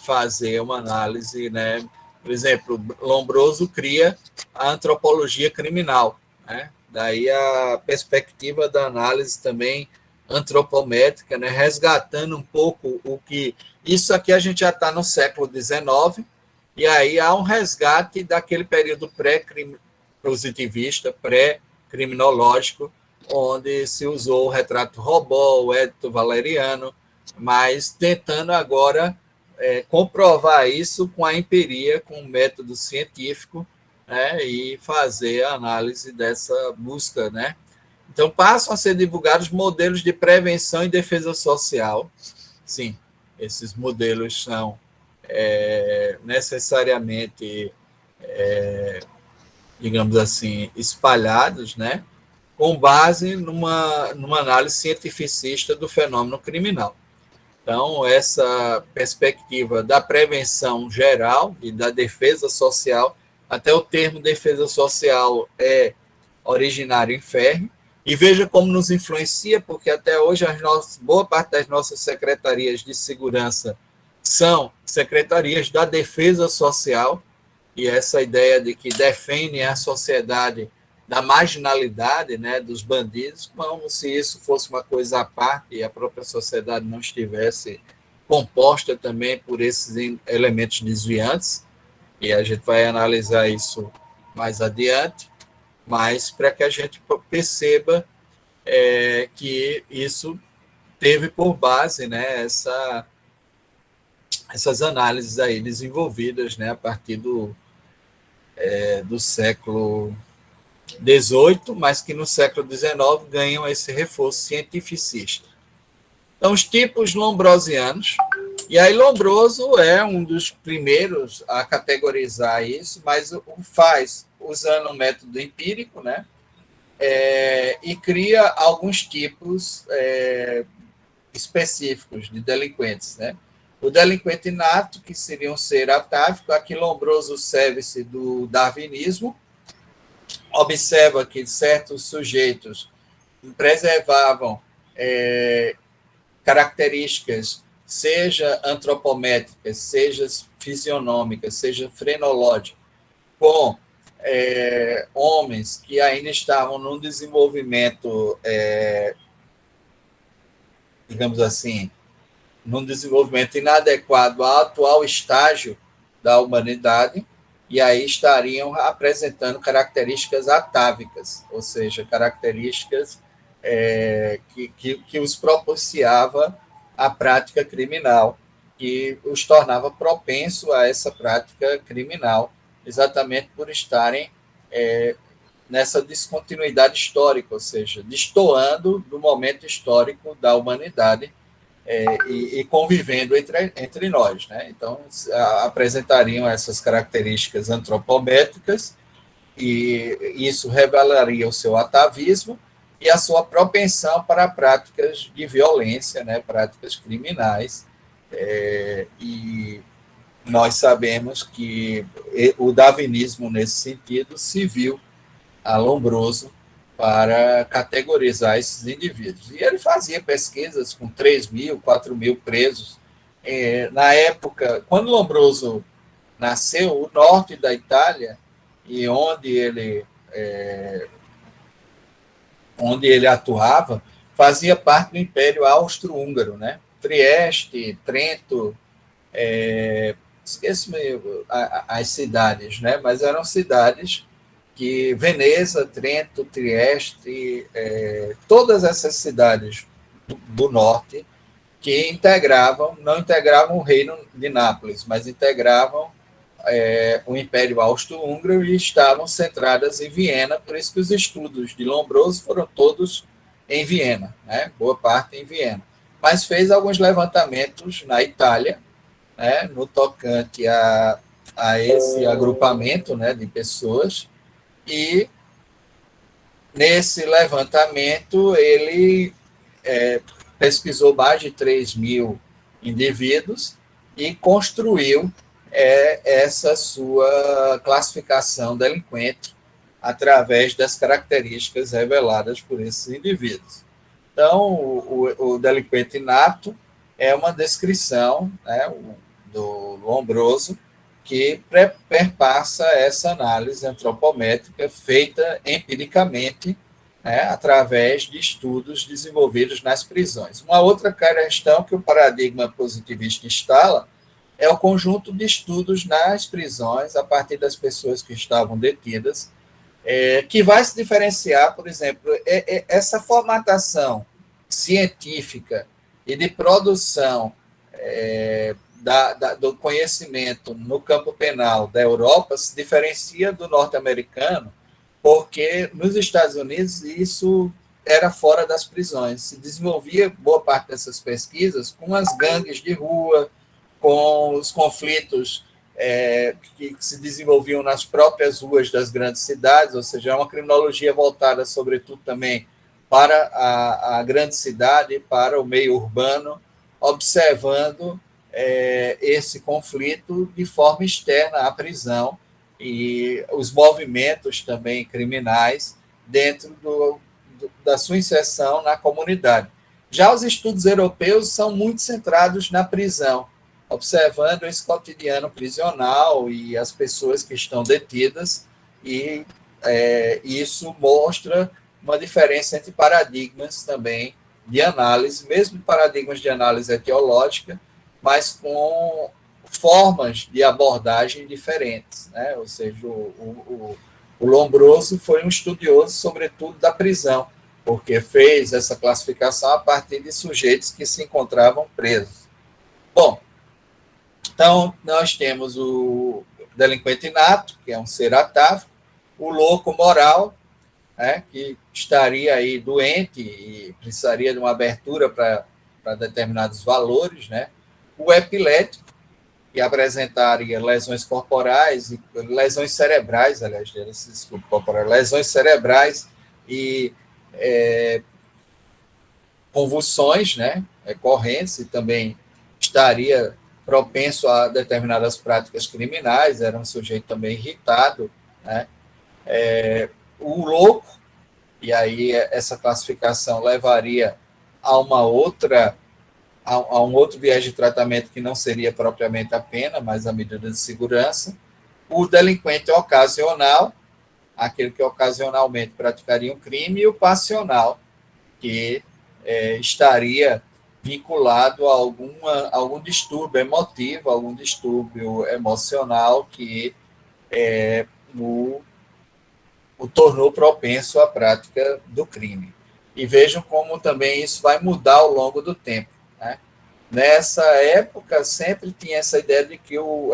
fazer uma análise, né? Por exemplo, Lombroso cria a antropologia criminal, né? Daí a perspectiva da análise também antropométrica, né? Resgatando um pouco o que... Isso aqui a gente já está no século XIX, e aí há um resgate daquele período pré-positivista, pré-criminológico, onde se usou o retrato robô, o Edito Valeriano, mas tentando agora comprovar isso com a empiria, com o método científico, né, e fazer a análise dessa busca, né? Então, passam a ser divulgados modelos de prevenção e defesa social. Sim, esses modelos são necessariamente, digamos assim, espalhados, né, com base numa análise cientificista do fenômeno criminal. Então, essa perspectiva da prevenção geral e da defesa social, até o termo defesa social é originário em Ferri, e veja como nos influencia, porque até hoje boa parte das nossas secretarias de segurança são secretarias da defesa social, e essa ideia de que defendem a sociedade da marginalidade, né, dos bandidos, como se isso fosse uma coisa à parte e a própria sociedade não estivesse composta também por esses elementos desviantes, e a gente vai analisar isso mais adiante, mas para que a gente perceba que isso teve por base, né, essas análises aí desenvolvidas, né, a partir do século XVIII, mas que no século XIX ganham esse reforço cientificista. Então, os tipos lombrosianos, e aí Lombroso é um dos primeiros a categorizar isso, mas o faz usando um método empírico, né, e cria alguns tipos específicos de delinquentes, né. O delinquente inato, que seria um ser atávico, aqui Lombroso serve-se do darwinismo, observa que certos sujeitos preservavam características, seja antropométricas, seja fisionômicas, seja frenológicas, com homens que ainda estavam num desenvolvimento, digamos assim, num desenvolvimento inadequado ao atual estágio da humanidade, e aí estariam apresentando características atávicas, ou seja, características que os propiciava a prática criminal, que os tornava propenso a essa prática criminal, exatamente por estarem nessa descontinuidade histórica, ou seja, destoando do momento histórico da humanidade e convivendo entre nós, né? Então, apresentariam essas características antropométricas e isso revelaria o seu atavismo e a sua propensão para práticas de violência, né? Práticas criminais. E nós sabemos que o darwinismo, nesse sentido, se viu alombroso para categorizar esses indivíduos. E ele fazia pesquisas com 3.000, 4.000 presos. Na época, quando Lombroso nasceu, o norte da Itália, e onde ele atuava, fazia parte do Império Austro-Húngaro, né? Trieste, Trento, esqueço as cidades, né? Mas eram cidades que Veneza, Trento, Trieste, todas essas cidades do norte que não integravam o reino de Nápoles, mas integravam o Império Austro-Húngaro e estavam centradas em Viena, por isso que os estudos de Lombroso foram todos em Viena, né? Boa parte em Viena. Mas fez alguns levantamentos na Itália, né? No tocante a esse agrupamento, né, de pessoas, e nesse levantamento ele pesquisou mais de 3.000 indivíduos e construiu essa sua classificação delinquente através das características reveladas por esses indivíduos. Então, o delinquente inato é uma descrição, né, do Lombroso, que perpassa essa análise antropométrica feita empiricamente, né, através de estudos desenvolvidos nas prisões. Uma outra questão que o paradigma positivista instala é o conjunto de estudos nas prisões, a partir das pessoas que estavam detidas, que vai se diferenciar, por exemplo, essa formatação científica e de produção do conhecimento no campo penal da Europa se diferencia do norte-americano, porque nos Estados Unidos isso era fora das prisões. Se desenvolvia boa parte dessas pesquisas com as gangues de rua, com os conflitos que se desenvolviam nas próprias ruas das grandes cidades, ou seja, é uma criminologia voltada, sobretudo, também para a grande cidade, para o meio urbano, observando esse conflito de forma externa à prisão e os movimentos também criminais dentro da sua inserção na comunidade. Já os estudos europeus são muito centrados na prisão, observando esse cotidiano prisional e as pessoas que estão detidas, e isso mostra uma diferença entre paradigmas também de análise, mesmo paradigmas de análise etiológica, mas com formas de abordagem diferentes, né? Ou seja, o Lombroso foi um estudioso, sobretudo, da prisão, porque fez essa classificação a partir de sujeitos que se encontravam presos. Bom, então, nós temos o delinquente inato, que é um ser atávico, o louco moral, né, que estaria aí doente e precisaria de uma abertura para determinados valores, né? O epilético, que apresentaria lesões corporais e lesões cerebrais, aliás, desculpa, corporais, lesões cerebrais e convulsões, né, recorrentes, e também estaria propenso a determinadas práticas criminais, era um sujeito também irritado, né? O louco, e aí essa classificação levaria a uma outra, a um outro viés de tratamento que não seria propriamente a pena, mas a medida de segurança. O delinquente ocasional, aquele que ocasionalmente praticaria um crime, e o passional, que estaria vinculado a algum distúrbio emotivo, algum distúrbio emocional que o tornou propenso à prática do crime. E vejam como também isso vai mudar ao longo do tempo, né? Nessa época, sempre tinha essa ideia de que o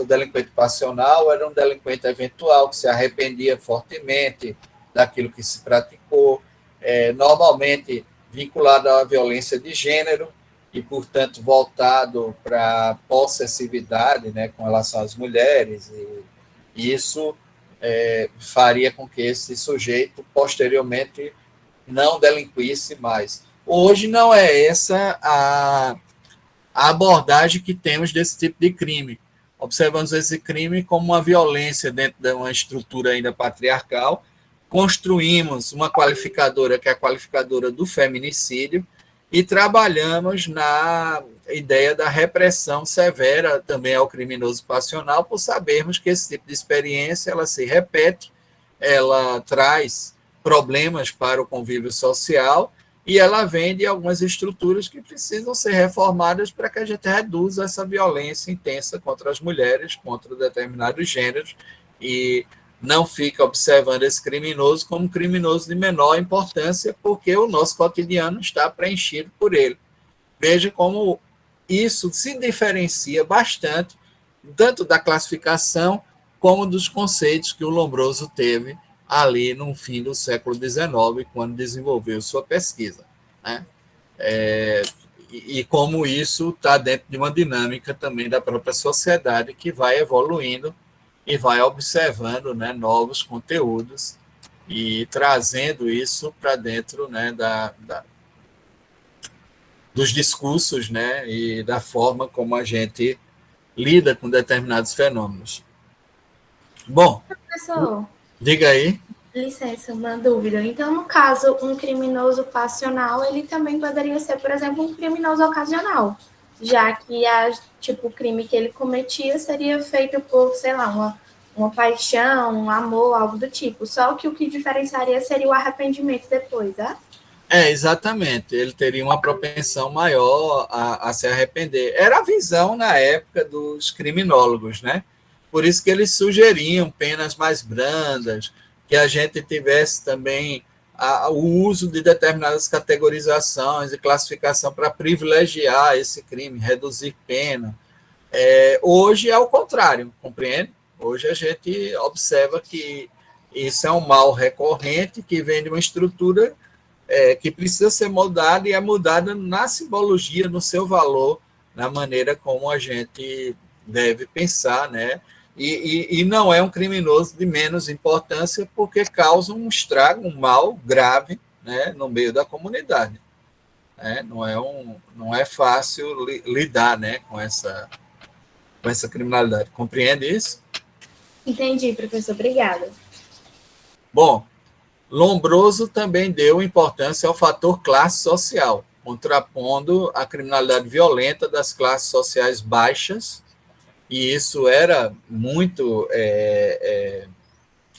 delinquente passional era um delinquente eventual, que se arrependia fortemente daquilo que se praticou, normalmente vinculado à violência de gênero e, portanto, voltado para a possessividade, né, com relação às mulheres, e isso faria com que esse sujeito, posteriormente, não delinquisse mais. Hoje não é essa a abordagem que temos desse tipo de crime. Observamos esse crime como uma violência dentro de uma estrutura ainda patriarcal, construímos uma qualificadora, que é a qualificadora do feminicídio, e trabalhamos na ideia da repressão severa também ao criminoso passional, por sabermos que esse tipo de experiência ela se repete, ela traz problemas para o convívio social e ela vem de algumas estruturas que precisam ser reformadas para que a gente reduza essa violência intensa contra as mulheres, contra determinados gêneros, e não fica observando esse criminoso como criminoso de menor importância, porque o nosso cotidiano está preenchido por ele. Veja como isso se diferencia bastante, tanto da classificação como dos conceitos que o Lombroso teve ali no fim do século XIX, quando desenvolveu sua pesquisa, né? E como isso está dentro de uma dinâmica também da própria sociedade que vai evoluindo e vai observando, né, novos conteúdos e trazendo isso para dentro, né, dos discursos, né, e da forma como a gente lida com determinados fenômenos. Bom, Professor, diga aí. licença, uma dúvida. Então, no caso, um criminoso passional, ele também poderia ser, por exemplo, um criminoso ocasional, já que o crime que ele cometia seria feito por, sei lá, uma paixão, um amor, algo do tipo. Só que o que diferenciaria seria o arrependimento depois, né? Exatamente. Ele teria uma propensão maior a se arrepender. Era a visão na época dos criminólogos, né? Por isso que eles sugeriam penas mais brandas, que a gente tivesse também o uso de determinadas categorizações e classificação para privilegiar esse crime, reduzir pena. Hoje é o contrário, compreende? Hoje a gente observa que isso é um mal recorrente que vem de uma estrutura que precisa ser mudada e é mudada na simbologia, no seu valor, na maneira como a gente deve pensar, né? E não é um criminoso de menos importância porque causa um estrago, um mal grave, né, no meio da comunidade. Não é fácil lidar, né, com essa criminalidade. Compreende isso? Entendi, professor. Obrigada. Bom, Lombroso também deu importância ao fator classe social, contrapondo a criminalidade violenta das classes sociais baixas, e isso era muito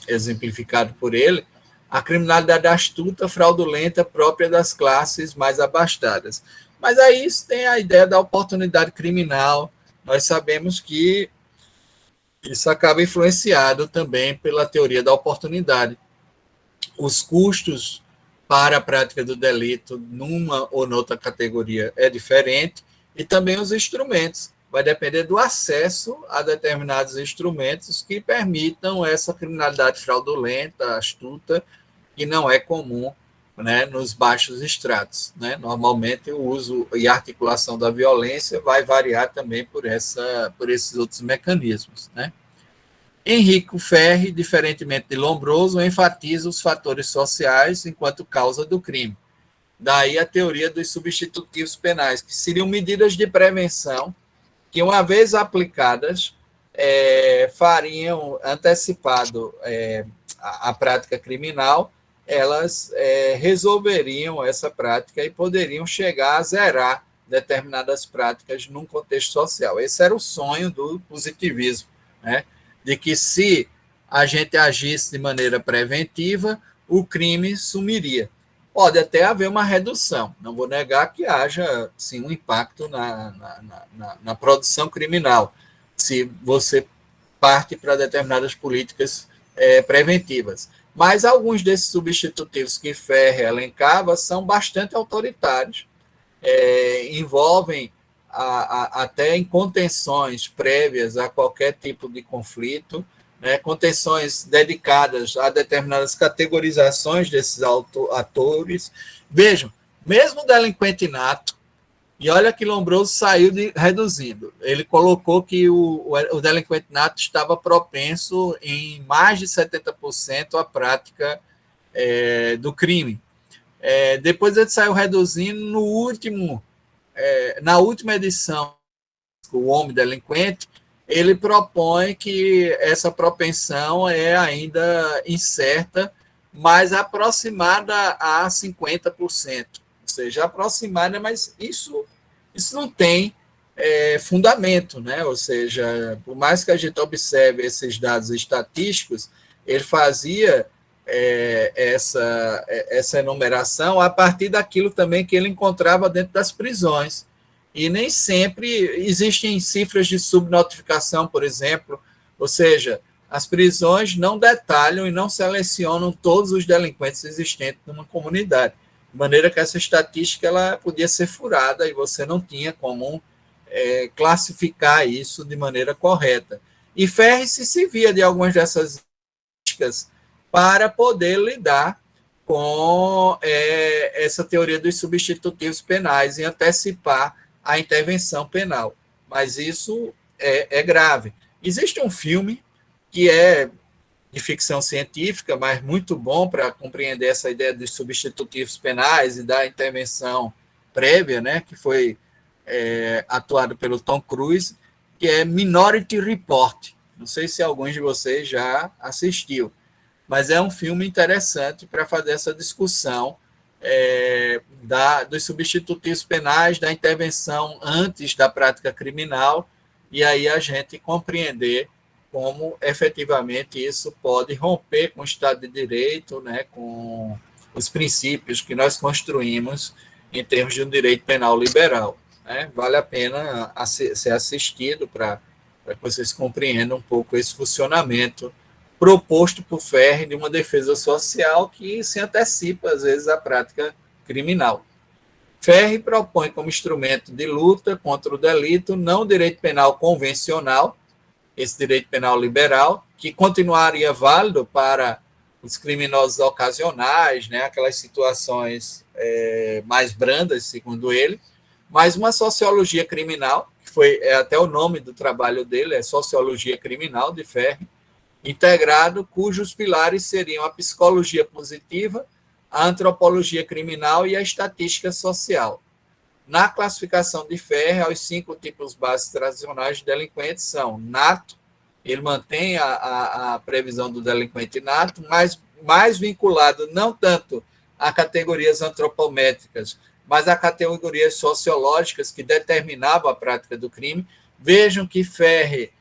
exemplificado por ele, a criminalidade astuta, fraudulenta, própria das classes mais abastadas. Mas aí isso tem a ideia da oportunidade criminal. Nós sabemos que isso acaba influenciado também pela teoria da oportunidade. Os custos para a prática do delito numa ou noutra categoria é diferente, e também os instrumentos. Vai depender do acesso a determinados instrumentos que permitam essa criminalidade fraudulenta, astuta, que não é comum, né, nos baixos estratos, né? Normalmente o uso e articulação da violência vai variar também por esses outros mecanismos, né? Henrico Ferri, diferentemente de Lombroso, enfatiza os fatores sociais enquanto causa do crime. Daí a teoria dos substitutivos penais, que seriam medidas de prevenção que, uma vez aplicadas, fariam antecipado a prática criminal, elas resolveriam essa prática e poderiam chegar a zerar determinadas práticas num contexto social. Esse era o sonho do positivismo, né? De que se a gente agisse de maneira preventiva, o crime sumiria. Pode até haver uma redução, não vou negar que haja, sim, um impacto na produção criminal, se você parte para determinadas políticas preventivas. Mas alguns desses substitutivos que Ferri elencava são bastante autoritários, envolvem até em contenções prévias a qualquer tipo de conflito, né, contenções dedicadas a determinadas categorizações desses atores. Vejam, mesmo o delinquente nato, e olha que Lombroso saiu reduzindo, ele colocou que o delinquente nato estava propenso em mais de 70% à prática do crime. Depois ele saiu reduzindo na última edição, o Homem Delinquente, ele propõe que essa propensão é ainda incerta, mas aproximada a 50%. Ou seja, aproximada, mas isso não tem fundamento, né? Ou seja, por mais que a gente observe esses dados estatísticos, ele fazia essa enumeração a partir daquilo também que ele encontrava dentro das prisões. E nem sempre existem cifras de subnotificação, por exemplo, ou seja, as prisões não detalham e não selecionam todos os delinquentes existentes numa comunidade, de maneira que essa estatística ela podia ser furada e você não tinha como classificar isso de maneira correta. E Ferri se servia de algumas dessas estatísticas para poder lidar com essa teoria dos substitutivos penais e antecipar a intervenção penal. Mas isso é grave. Existe um filme que é de ficção científica, mas muito bom para compreender essa ideia dos substitutivos penais e da intervenção prévia, né, que foi atuado pelo Tom Cruise, que é Minority Report. Não sei se alguns de vocês já assistiu, mas é um filme interessante para fazer essa discussão dos substitutivos penais, da intervenção antes da prática criminal, e aí a gente compreender como efetivamente isso pode romper com o Estado de Direito, né, com os princípios que nós construímos em termos de um direito penal liberal. Né? Vale a pena ser assistido para que vocês compreendam um pouco esse funcionamento proposto por Ferri de uma defesa social que se antecipa, às vezes, à prática criminal. Ferri propõe como instrumento de luta contra o delito não o direito penal convencional, esse direito penal liberal, que continuaria válido para os criminosos ocasionais, né, aquelas situações mais brandas, segundo ele, mas uma sociologia criminal, que foi até o nome do trabalho dele, é Sociologia Criminal, de Ferri, integrado, cujos pilares seriam a psicologia positiva, a antropologia criminal e a estatística social. Na classificação de Ferri, os 5 tipos básicos tradicionais de delinquentes são nato, ele mantém a previsão do delinquente nato, mas mais vinculado não tanto a categorias antropométricas, mas a categorias sociológicas que determinavam a prática do crime. Vejam que Ferri,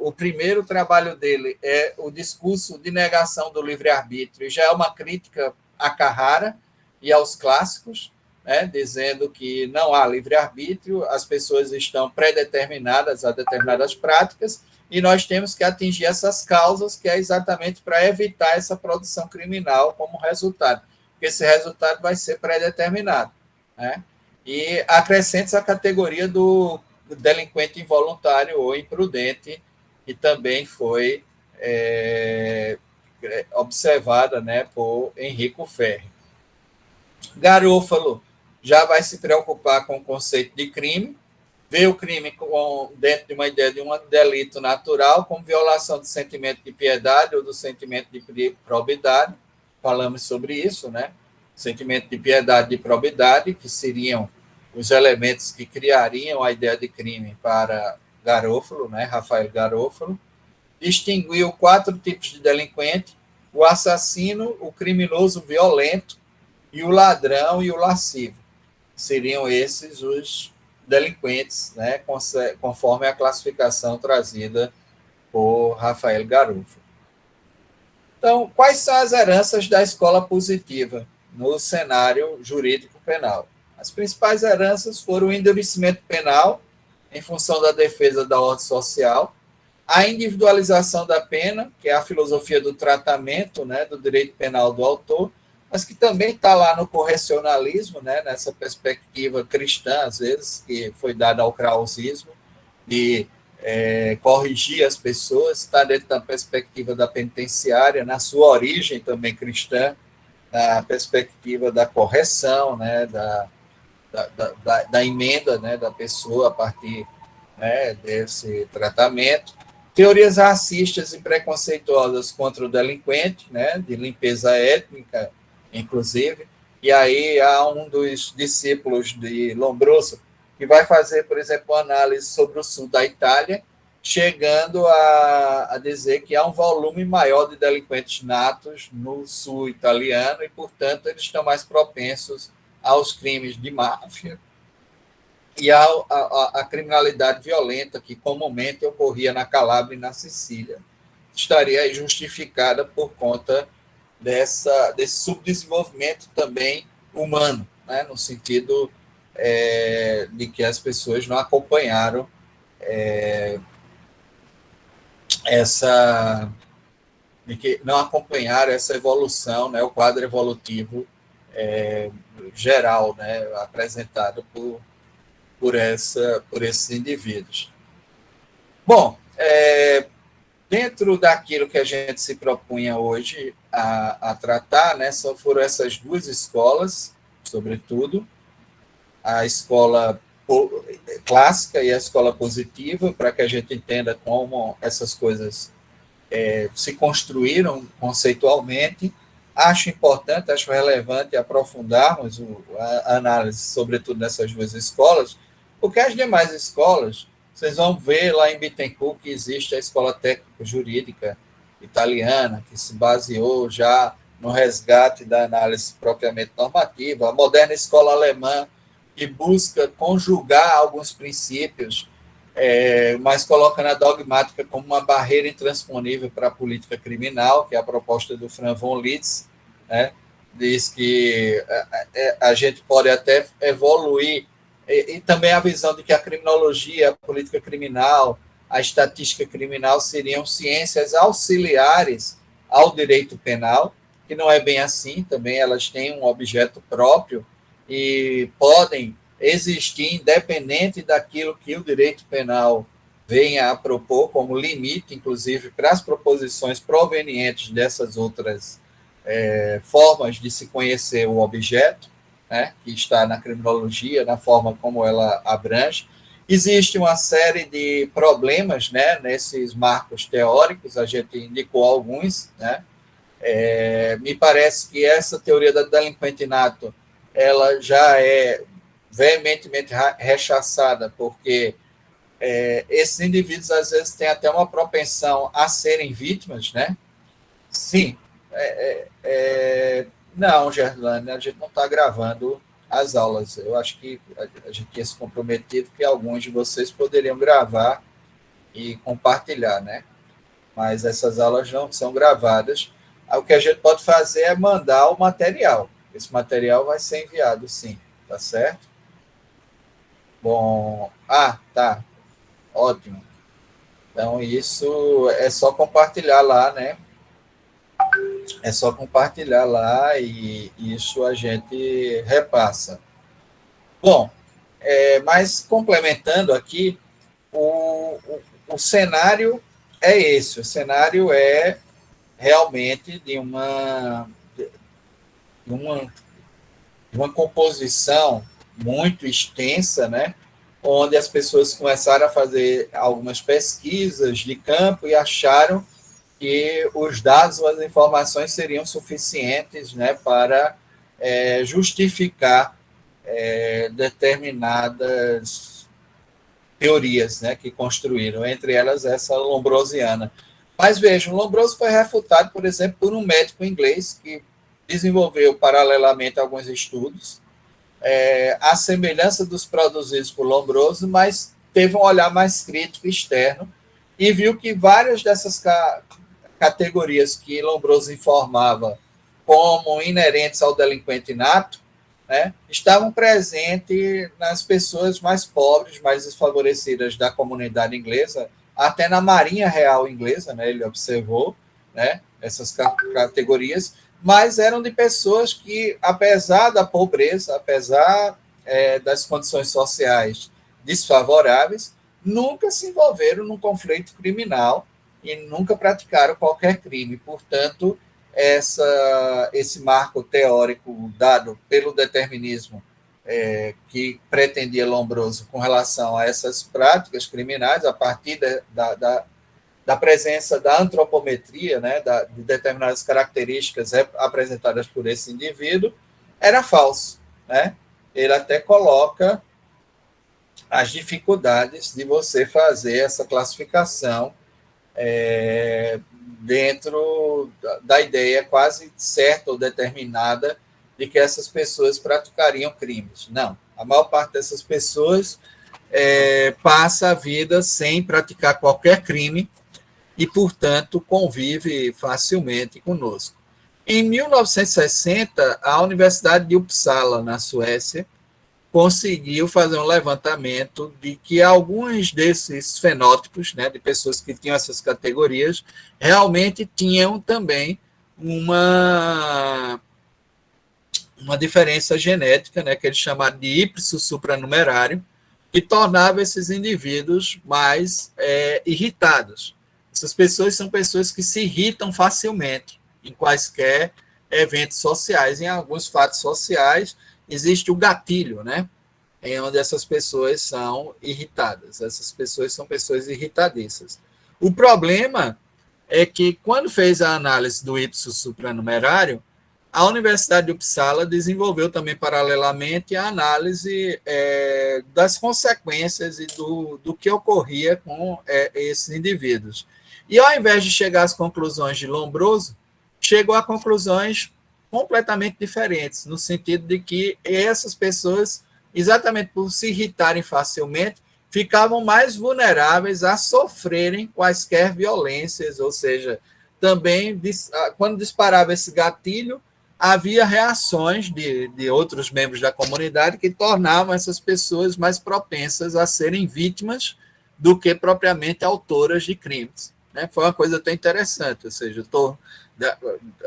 o primeiro trabalho dele é o discurso de negação do livre-arbítrio, e já é uma crítica a Carrara e aos clássicos, né, dizendo que não há livre-arbítrio, as pessoas estão predeterminadas a determinadas práticas, e nós temos que atingir essas causas, que é exatamente para evitar essa produção criminal como resultado, porque esse resultado vai ser predeterminado. Né? E acrescenta a categoria do delinquente involuntário ou imprudente, que também foi observada, né, por Enrico Ferri. Garofalo já vai se preocupar com o conceito de crime, vê o crime dentro de uma ideia de um delito natural, como violação do sentimento de piedade ou do sentimento de probidade. Falamos sobre isso, né? Sentimento de piedade e de probidade, que seriam os elementos que criariam a ideia de crime para Garofalo, né? Rafael Garofalo. Distinguiu 4 tipos de delinquente: o assassino, o criminoso violento, e o ladrão e o lascivo. Seriam esses os delinquentes, né, conforme a classificação trazida por Rafael Garofalo. Então, quais são as heranças da escola positiva no cenário jurídico penal? As principais heranças foram o endurecimento penal, em função da defesa da ordem social, a individualização da pena, que é a filosofia do tratamento, né, do direito penal do autor, mas que também está lá no correcionalismo, né, nessa perspectiva cristã, às vezes, que foi dada ao krausismo, de corrigir as pessoas, está dentro da perspectiva da penitenciária, na sua origem também cristã, na perspectiva da correção, né, da emenda, né, da pessoa a partir, né, desse tratamento. Teorias racistas e preconceituosas contra o delinquente, né, de limpeza étnica, inclusive. E aí há um dos discípulos de Lombroso que vai fazer, por exemplo, análise sobre o sul da Itália, chegando a dizer que há um volume maior de delinquentes natos no sul italiano e, portanto, eles estão mais propensos aos crimes de máfia e à criminalidade violenta que comumente ocorria na Calábria e na Sicília. Estaria aí justificada por conta desse subdesenvolvimento também humano, né, no sentido de que as pessoas não acompanharam essa evolução, né, o quadro evolutivo geral, né, apresentado por esses indivíduos. Bom, dentro daquilo que a gente se propunha hoje a tratar, né, foram essas duas escolas, sobretudo, a escola clássica e a escola positiva, para que a gente entenda como essas coisas se construíram conceitualmente. Acho importante, acho relevante aprofundarmos a análise, sobretudo nessas duas escolas, porque as demais escolas, vocês vão ver lá em Bittencourt que existe a escola técnico-jurídica italiana, que se baseou já no resgate da análise propriamente normativa, a moderna escola alemã, que busca conjugar alguns princípios, mas coloca na dogmática como uma barreira intransponível para a política criminal, que é a proposta do Franz von Liszt, né? Diz que a gente pode até evoluir, e também a visão de que a criminologia, a política criminal, a estatística criminal seriam ciências auxiliares ao direito penal, que não é bem assim, também elas têm um objeto próprio, e podem existir independente daquilo que o direito penal venha a propor como limite, inclusive, para as proposições provenientes dessas outras formas de se conhecer o objeto, né, que está na criminologia, na forma como ela abrange. Existe uma série de problemas, né, nesses marcos teóricos, a gente indicou alguns, né. Me parece que essa teoria da delinquente nato ela já é veementemente rechaçada, porque esses indivíduos, às vezes, têm até uma propensão a serem vítimas, né? Sim. Não, Gerlane, a gente não está gravando as aulas. Eu acho que a gente tinha se comprometido que alguns de vocês poderiam gravar e compartilhar, né? Mas essas aulas não são gravadas. O que a gente pode fazer é mandar o material. Esse material vai ser enviado, sim. Tá certo? Bom, tá. Ótimo. Então, isso é só compartilhar lá, né? É só compartilhar lá e isso a gente repassa. Bom, mas complementando aqui, o cenário é esse. O cenário é realmente de uma composição muito extensa, né? Onde as pessoas começaram a fazer algumas pesquisas de campo e acharam que os dados ou as informações seriam suficientes, né, para justificar determinadas teorias, né, que construíram, entre elas essa lombrosiana. Mas vejam, Lombroso foi refutado, por exemplo, por um médico inglês que desenvolveu paralelamente alguns estudos, à semelhança dos produzidos por Lombroso, mas teve um olhar mais crítico externo e viu que várias dessas categorias que Lombroso informava como inerentes ao delinquente nato, né, estavam presentes nas pessoas mais pobres, mais desfavorecidas da comunidade inglesa, até na Marinha Real inglesa, né, ele observou, né, essas categorias, mas eram de pessoas que, apesar da pobreza, apesar das condições sociais desfavoráveis, nunca se envolveram num conflito criminal e nunca praticaram qualquer crime. Portanto, esse marco teórico dado pelo determinismo que pretendia Lombroso com relação a essas práticas criminais, a partir da presença da antropometria, né, de determinadas características apresentadas por esse indivíduo, era falso, né? Ele até coloca as dificuldades de você fazer essa classificação dentro da ideia quase certa ou determinada de que essas pessoas praticariam crimes. Não, a maior parte dessas pessoas passa a vida sem praticar qualquer crime e, portanto, convive facilmente conosco. Em 1960, a Universidade de Uppsala, na Suécia, conseguiu fazer um levantamento de que alguns desses fenótipos, né, de pessoas que tinham essas categorias, realmente tinham também uma diferença genética, né, que eles chamaram de ipso supranumerário, que tornava esses indivíduos mais irritados. Essas pessoas são pessoas que se irritam facilmente em quaisquer eventos sociais. Em alguns fatos sociais existe o gatilho, né, em onde essas pessoas são irritadas. Essas pessoas são pessoas irritadiças. O problema é que, quando fez a análise do ipso supranumerário, a Universidade de Uppsala desenvolveu também, paralelamente, a análise das consequências e do que ocorria com esses indivíduos. E, ao invés de chegar às conclusões de Lombroso, chegou a conclusões completamente diferentes, no sentido de que essas pessoas, exatamente por se irritarem facilmente, ficavam mais vulneráveis a sofrerem quaisquer violências, ou seja, também, quando disparava esse gatilho, havia reações de outros membros da comunidade que tornavam essas pessoas mais propensas a serem vítimas do que propriamente autoras de crimes. Né? Foi uma coisa até interessante, ou seja,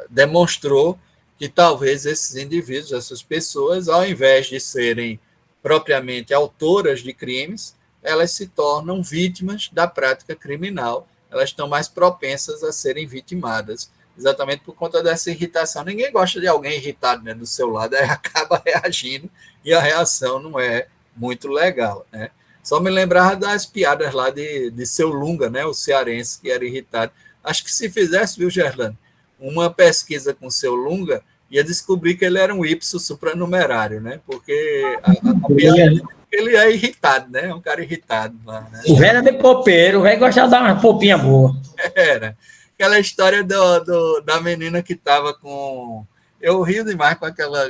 demonstrou que talvez esses indivíduos, essas pessoas, ao invés de serem propriamente autoras de crimes, elas se tornam vítimas da prática criminal, elas estão mais propensas a serem vitimadas, exatamente por conta dessa irritação. Ninguém gosta de alguém irritado, né, do seu lado, aí acaba reagindo e a reação não é muito legal. Né? Só me lembrava das piadas lá de Seu Lunga, né, o cearense que era irritado. Acho que se fizesse, viu, Gerlane, uma pesquisa com Seu Lunga, ia descobrir que ele era um ipso supranumerário, né? Porque a piada ele é irritado, né? É um cara irritado lá, né? O velho é meio popeiro, o velho gosta de dar uma popinha boa. Era. Aquela história da menina que estava com... Eu rio demais com aquela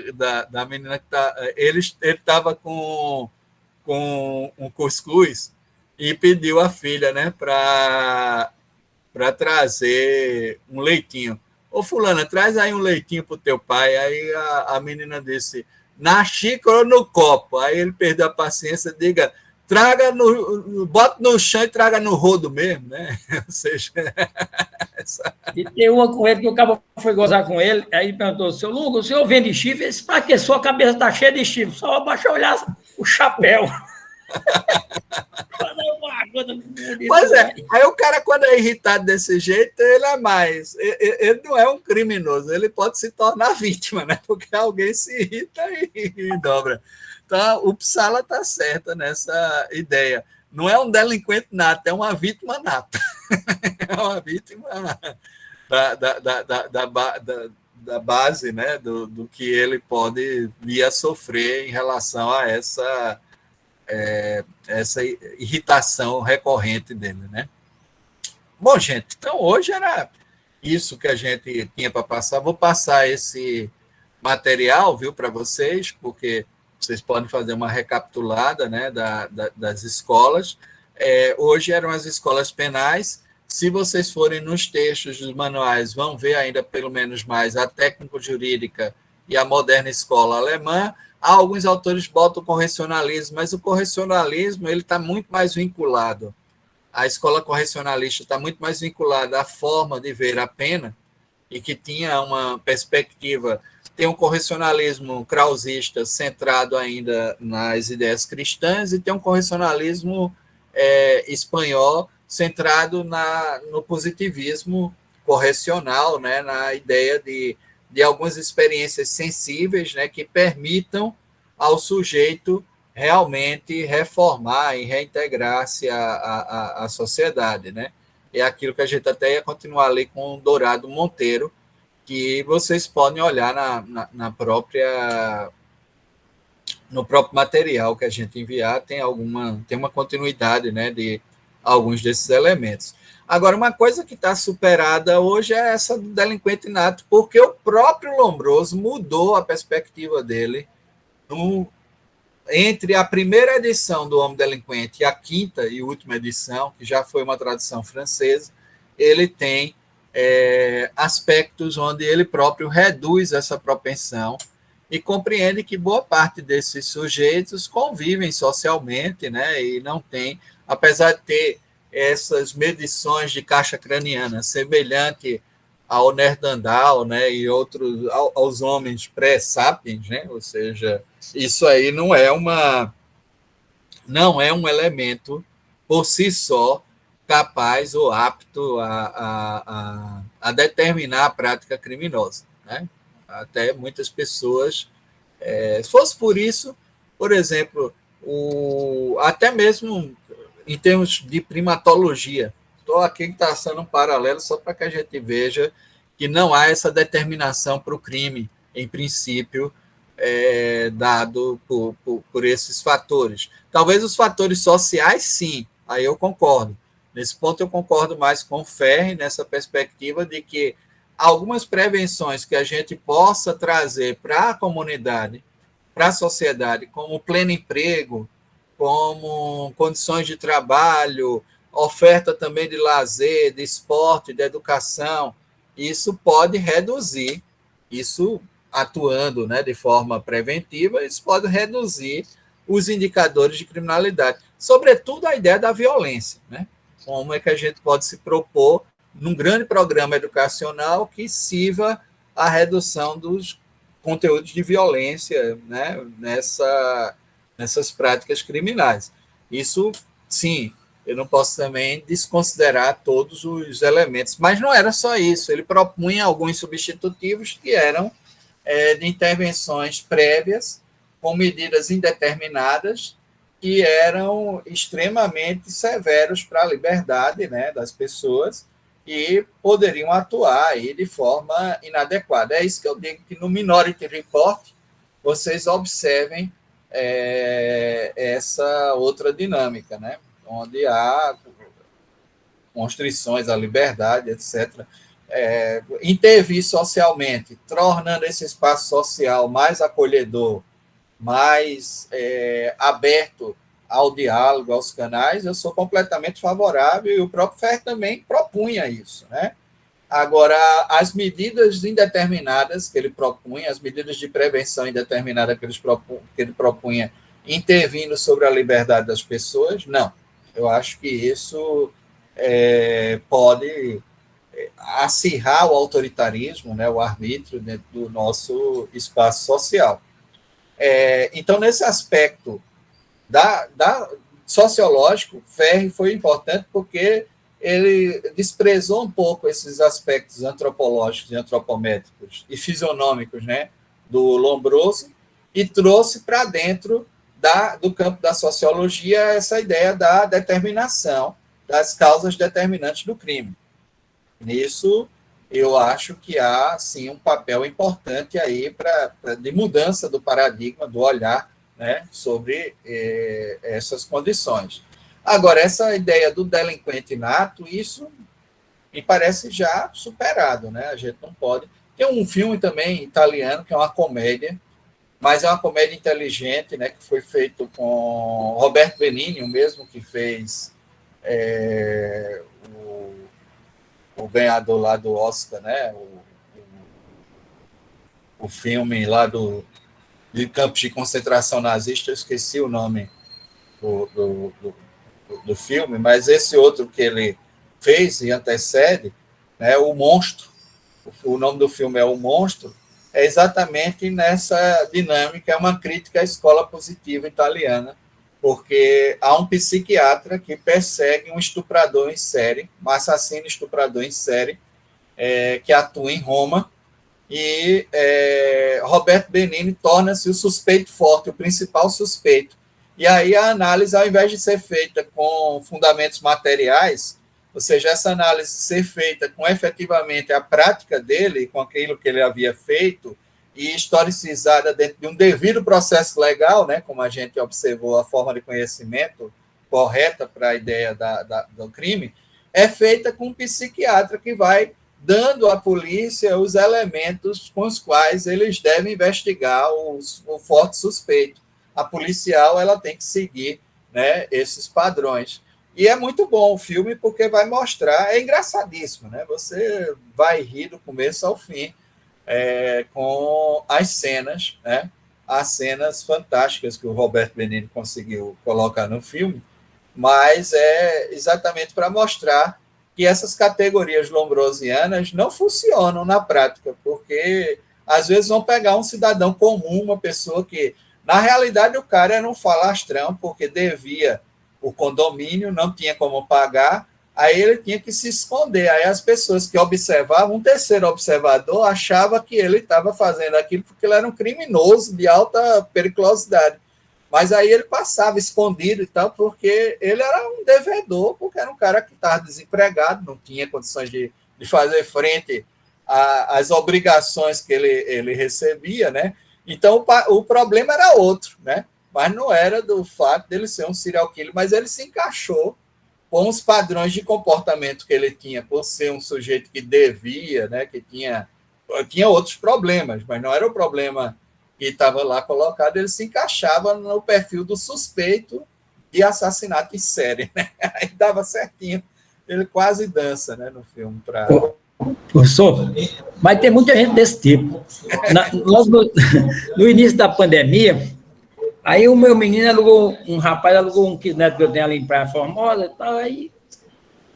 da menina que tá... Ele estava com um cuscuz e pediu a filha, né, para trazer um leitinho. Ô, fulana, traz aí um leitinho pro teu pai. Aí a menina disse, na xícara ou no copo? Aí ele perdeu a paciência, diga, bota no chão e traga no rodo mesmo, né? Ou seja... E tem uma com ele que o cabo foi gozar com ele, aí perguntou, seu Lunga, o senhor vende chifre? Ele disse, para que sua cabeça está cheia de chifre? Só baixa olhar o chapéu. Pois é, aí o cara, quando é irritado desse jeito, ele é mais. Ele não é um criminoso, ele pode se tornar vítima, né? Porque alguém se irrita e dobra. Então, o Uppsala está certa nessa ideia. Não é um delinquente nato, é uma vítima nata. É uma vítima da base, né? Do que ele pode vir a sofrer em relação a essa irritação recorrente dele, né? Bom, gente, então hoje era isso que a gente tinha para passar. Vou passar esse material, viu, para vocês, porque vocês podem fazer uma recapitulada, né, das escolas. Hoje eram as escolas penais. Se vocês forem nos textos dos manuais, vão ver ainda pelo menos mais a técnico-jurídica e a moderna escola alemã. Alguns autores botam o correcionalismo, mas o correcionalismo está muito mais vinculado. A escola correcionalista está muito mais vinculada à forma de ver a pena e que tinha uma perspectiva, tem um correcionalismo krausista centrado ainda nas ideias cristãs e tem um correcionalismo espanhol centrado no positivismo correcional, né, na ideia de algumas experiências sensíveis, né, que permitam ao sujeito realmente reformar e reintegrar-se à sociedade, né? É aquilo que a gente até ia continuar ali com o Dourado Monteiro, que vocês podem olhar no próprio material que a gente enviar, tem uma continuidade, né, de alguns desses elementos. Agora, uma coisa que está superada hoje é essa do delinquente nato, porque o próprio Lombroso mudou a perspectiva dele entre a primeira edição do Homem Delinquente e a quinta e última edição, que já foi uma tradução francesa. Ele tem aspectos onde ele próprio reduz essa propensão e compreende que boa parte desses sujeitos convivem socialmente, né, e não tem, apesar de ter essas medições de caixa craniana semelhante ao Neandertal, né, e outros aos homens pré-sapiens, né, ou seja, isso aí não é um elemento por si só capaz ou apto a determinar a prática criminosa, né? Até muitas pessoas, se fosse por isso, por exemplo, até mesmo em termos de primatologia, estou aqui traçando um paralelo só para que a gente veja que não há essa determinação para o crime, em princípio, dado por esses fatores. Talvez os fatores sociais, sim, aí eu concordo. Nesse ponto eu concordo mais com o Ferri, nessa perspectiva de que algumas prevenções que a gente possa trazer para a comunidade, para a sociedade, como pleno emprego, como condições de trabalho, oferta também de lazer, de esporte, de educação, isso pode reduzir, isso atuando, né, de forma preventiva, isso pode reduzir os indicadores de criminalidade, sobretudo a ideia da violência, né? Como é que a gente pode se propor num grande programa educacional que sirva a redução dos conteúdos de violência, né, nessas práticas criminais. Isso, sim, eu não posso também desconsiderar todos os elementos, mas não era só isso, ele propunha alguns substitutivos que eram de intervenções prévias, com medidas indeterminadas, que eram extremamente severos para a liberdade, né, das pessoas e poderiam atuar aí de forma inadequada. É isso que eu digo, que no Minority Report vocês observem essa outra dinâmica, né, onde há constrições à liberdade, etc., intervir socialmente, tornando esse espaço social mais acolhedor, mais aberto ao diálogo, aos canais, eu sou completamente favorável, e o próprio Ferri também propunha isso, né? Agora, as medidas indeterminadas que ele propunha, as medidas de prevenção indeterminada que ele propunha, intervindo sobre a liberdade das pessoas, não. Eu acho que isso pode acirrar o autoritarismo, né, o arbítrio dentro do nosso espaço social. Então, nesse aspecto sociológico, Ferri foi importante porque ele desprezou um pouco esses aspectos antropológicos e antropométricos e fisionômicos, né, do Lombroso e trouxe para dentro do campo da sociologia essa ideia da determinação das causas determinantes do crime. Nisso, eu acho que há, sim, um papel importante aí de mudança do paradigma, do olhar, né, sobre essas condições. Agora, essa ideia do delinquente nato, isso me parece já superado, né? A gente não pode... Tem um filme também italiano, que é uma comédia, mas é uma comédia inteligente, né, que foi feito com Roberto Benigni, o mesmo que fez o ganhador lá do Oscar, né? O filme lá de campos de concentração nazista, eu esqueci o nome do filme, mas esse outro que ele fez e antecede, né, O Monstro, o nome do filme é O Monstro, é exatamente nessa dinâmica, é uma crítica à escola positiva italiana, porque há um psiquiatra que persegue um estuprador em série, um assassino estuprador em série, que atua em Roma, e Roberto Benigni torna-se o suspeito forte, o principal suspeito. E aí a análise, ao invés de ser feita com fundamentos materiais, ou seja, essa análise ser feita com efetivamente a prática dele, com aquilo que ele havia feito, e historicizada dentro de um devido processo legal, né, como a gente observou a forma de conhecimento correta para a ideia do crime, é feita com um psiquiatra que vai dando à polícia os elementos com os quais eles devem investigar o forte suspeito. A policial ela tem que seguir, né, esses padrões. E é muito bom o filme porque vai mostrar, é engraçadíssimo, né? Você vai rir do começo ao fim com as cenas, né? As cenas fantásticas que o Roberto Benigni conseguiu colocar no filme, mas é exatamente para mostrar que essas categorias lombrosianas não funcionam na prática, porque às vezes vão pegar um cidadão comum, uma pessoa que, na realidade, o cara era um falastrão, porque devia o condomínio, não tinha como pagar, aí ele tinha que se esconder. Aí as pessoas que observavam, um terceiro observador achava que ele estava fazendo aquilo porque ele era um criminoso de alta periculosidade. Mas aí ele passava escondido e tal, porque ele era um devedor, porque era um cara que estava desempregado, não tinha condições de fazer frente às obrigações que ele recebia, né? Então, o problema era outro, né? Mas não era do fato dele ser um serial killer, mas ele se encaixou com os padrões de comportamento que ele tinha, por ser um sujeito que devia, né? Que tinha outros problemas, mas não era o problema que estava lá colocado, ele se encaixava no perfil do suspeito de assassinato em série, né? Aí dava certinho, ele quase dança, né, no filme. Professor, mas tem muita gente desse tipo. Logo no início da pandemia, aí o meu menino um rapaz alugou um kitnet que eu tenho ali em Praia Formosa e tal, aí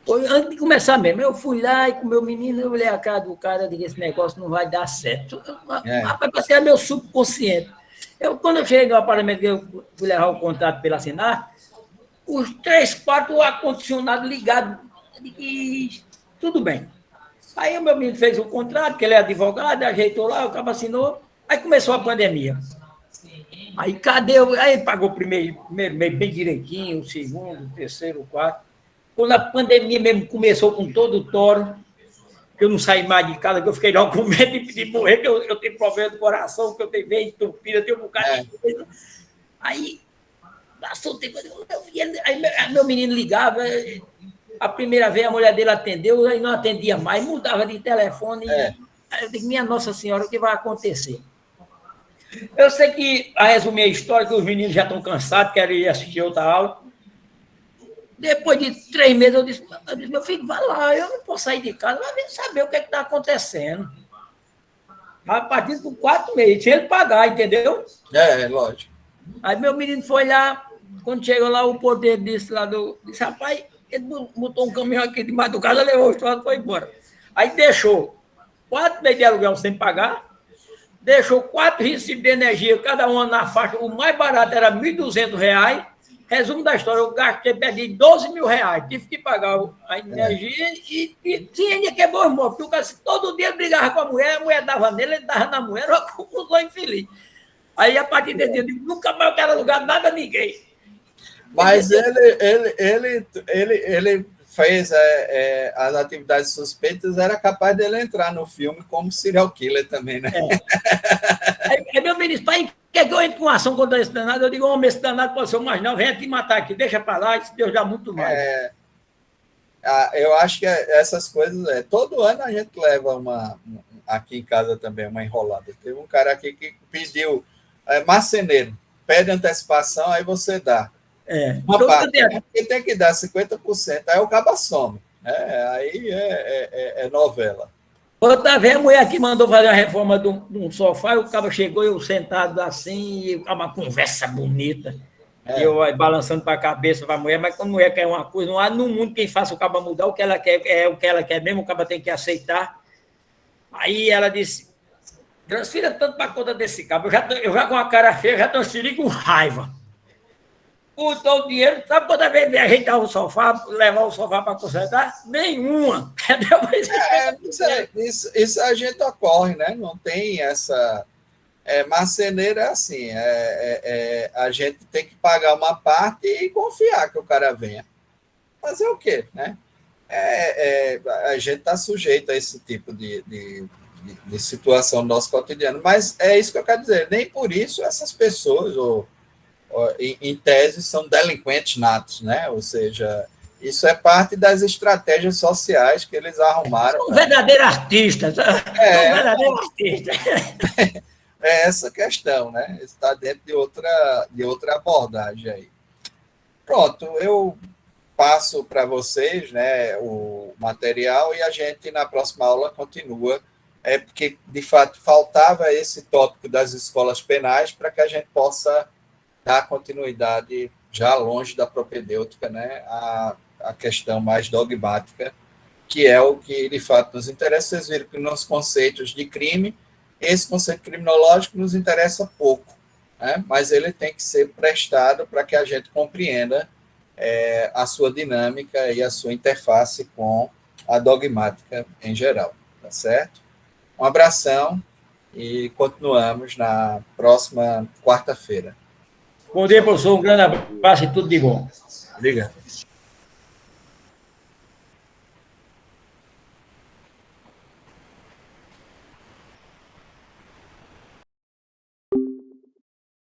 antes de começar mesmo, eu fui lá e com o meu menino, eu olhei a cara do cara e disse, esse negócio não vai dar certo. Rapaz, passei meu subconsciente. Quando eu cheguei no apartamento, que eu fui levar o contrato para ele assinar, os 3, 4, o ar-condicionado ligado, e tudo bem. Aí o meu menino fez o contrato, que ele é advogado, ajeitou lá, o cara assinou, aí começou a pandemia. Aí Aí ele pagou o primeiro mês bem direitinho, o segundo, o terceiro, o quarto. Quando a pandemia mesmo começou com todo o toro, que eu não saí mais de casa, que eu fiquei logo com medo de morrer, que eu tenho problema do coração, que eu tenho veia entupida, eu tenho um bocado de coisa. Aí, passou o tempo, aí meu menino ligava, a primeira vez a mulher dele atendeu, aí não atendia mais, mudava de telefone. Aí eu digo, minha Nossa Senhora, o que vai acontecer? Eu sei que, a resumir a história, que os meninos já estão cansados, querem ir assistir outra aula. Depois de 3 meses, eu disse, meu filho, vai lá, eu não posso sair de casa, mas saber o que está acontecendo. A partir de 4 meses, tinha ele pagar, entendeu? Lógico. Aí meu menino foi lá, quando chegou lá, o poder disse, rapaz, ele botou um caminhão aqui de madrugada, levou o estouro e foi embora. Aí deixou 4 meses de aluguel sem pagar, deixou 4 recibos de energia, cada uma na faixa, o mais barato era R$ 1.200. Resumo da história, eu gastei, perdi R$ 12.000, tive que pagar a energia e ainda quebrou os móveis, porque o cara todo dia brigava com a mulher dava nele, ele dava na mulher, era uma confusão infeliz. Aí, a partir desse dia, eu digo, nunca mais eu quero alugar nada a ninguém. Mas ele fez as atividades suspeitas, era capaz dele entrar no filme como serial killer também, né? Aí meu ministro, pai, quer que eu entre com ação contra esse danado? Eu digo, homem, esse danado pode ser o mais não, vem aqui matar aqui, deixa para lá, isso Deus dá muito mais. Eu acho que essas coisas, todo ano a gente leva aqui em casa também, uma enrolada. Teve um cara aqui que pediu, marceneiro, pede antecipação, aí você dá. Uma parte, porque tem que dar 50%, aí o cabo some. Aí é novela. Outra vez a mulher aqui mandou fazer uma reforma de um sofá, e o cabo chegou, eu sentado assim, e uma conversa bonita. E eu balançando para a cabeça para a mulher, mas quando a mulher quer uma coisa, não há no mundo quem faça o cabo mudar o que ela quer, é o que ela quer mesmo, o cabo tem que aceitar. Aí ela disse, transfira tanto para a conta desse cabo. Eu já com a cara feia, já transferi com raiva. Botou o dinheiro, sabe quando vez de ajeitar o sofá, levar o sofá para consertar? Nenhuma. Isso a gente ocorre, né? Não tem essa... marceneiro é assim, a gente tem que pagar uma parte e confiar que o cara venha. Fazer o quê, né? A gente está sujeito a esse tipo de situação no nosso cotidiano, mas é isso que eu quero dizer, nem por isso essas pessoas, em tese, são delinquentes natos, né? Ou seja, isso é parte das estratégias sociais que eles arrumaram. Um verdadeiro artista. Um verdadeiro artista. É essa questão, né? Está dentro de outra abordagem aí. Pronto, eu passo para vocês, né, o material e a gente, na próxima aula, continua. Porque, de fato, faltava esse tópico das escolas penais para que a gente possa dar continuidade, já longe da propedêutica, né, a questão mais dogmática, que é o que, de fato, nos interessa. Vocês viram que nos conceitos de crime, esse conceito criminológico nos interessa pouco, né? Mas ele tem que ser prestado para que a gente compreenda a sua dinâmica e a sua interface com a dogmática em geral, tá certo? Um abração e continuamos na próxima quarta-feira. Bom dia, professor. Um grande abraço e tudo de bom. Obrigado.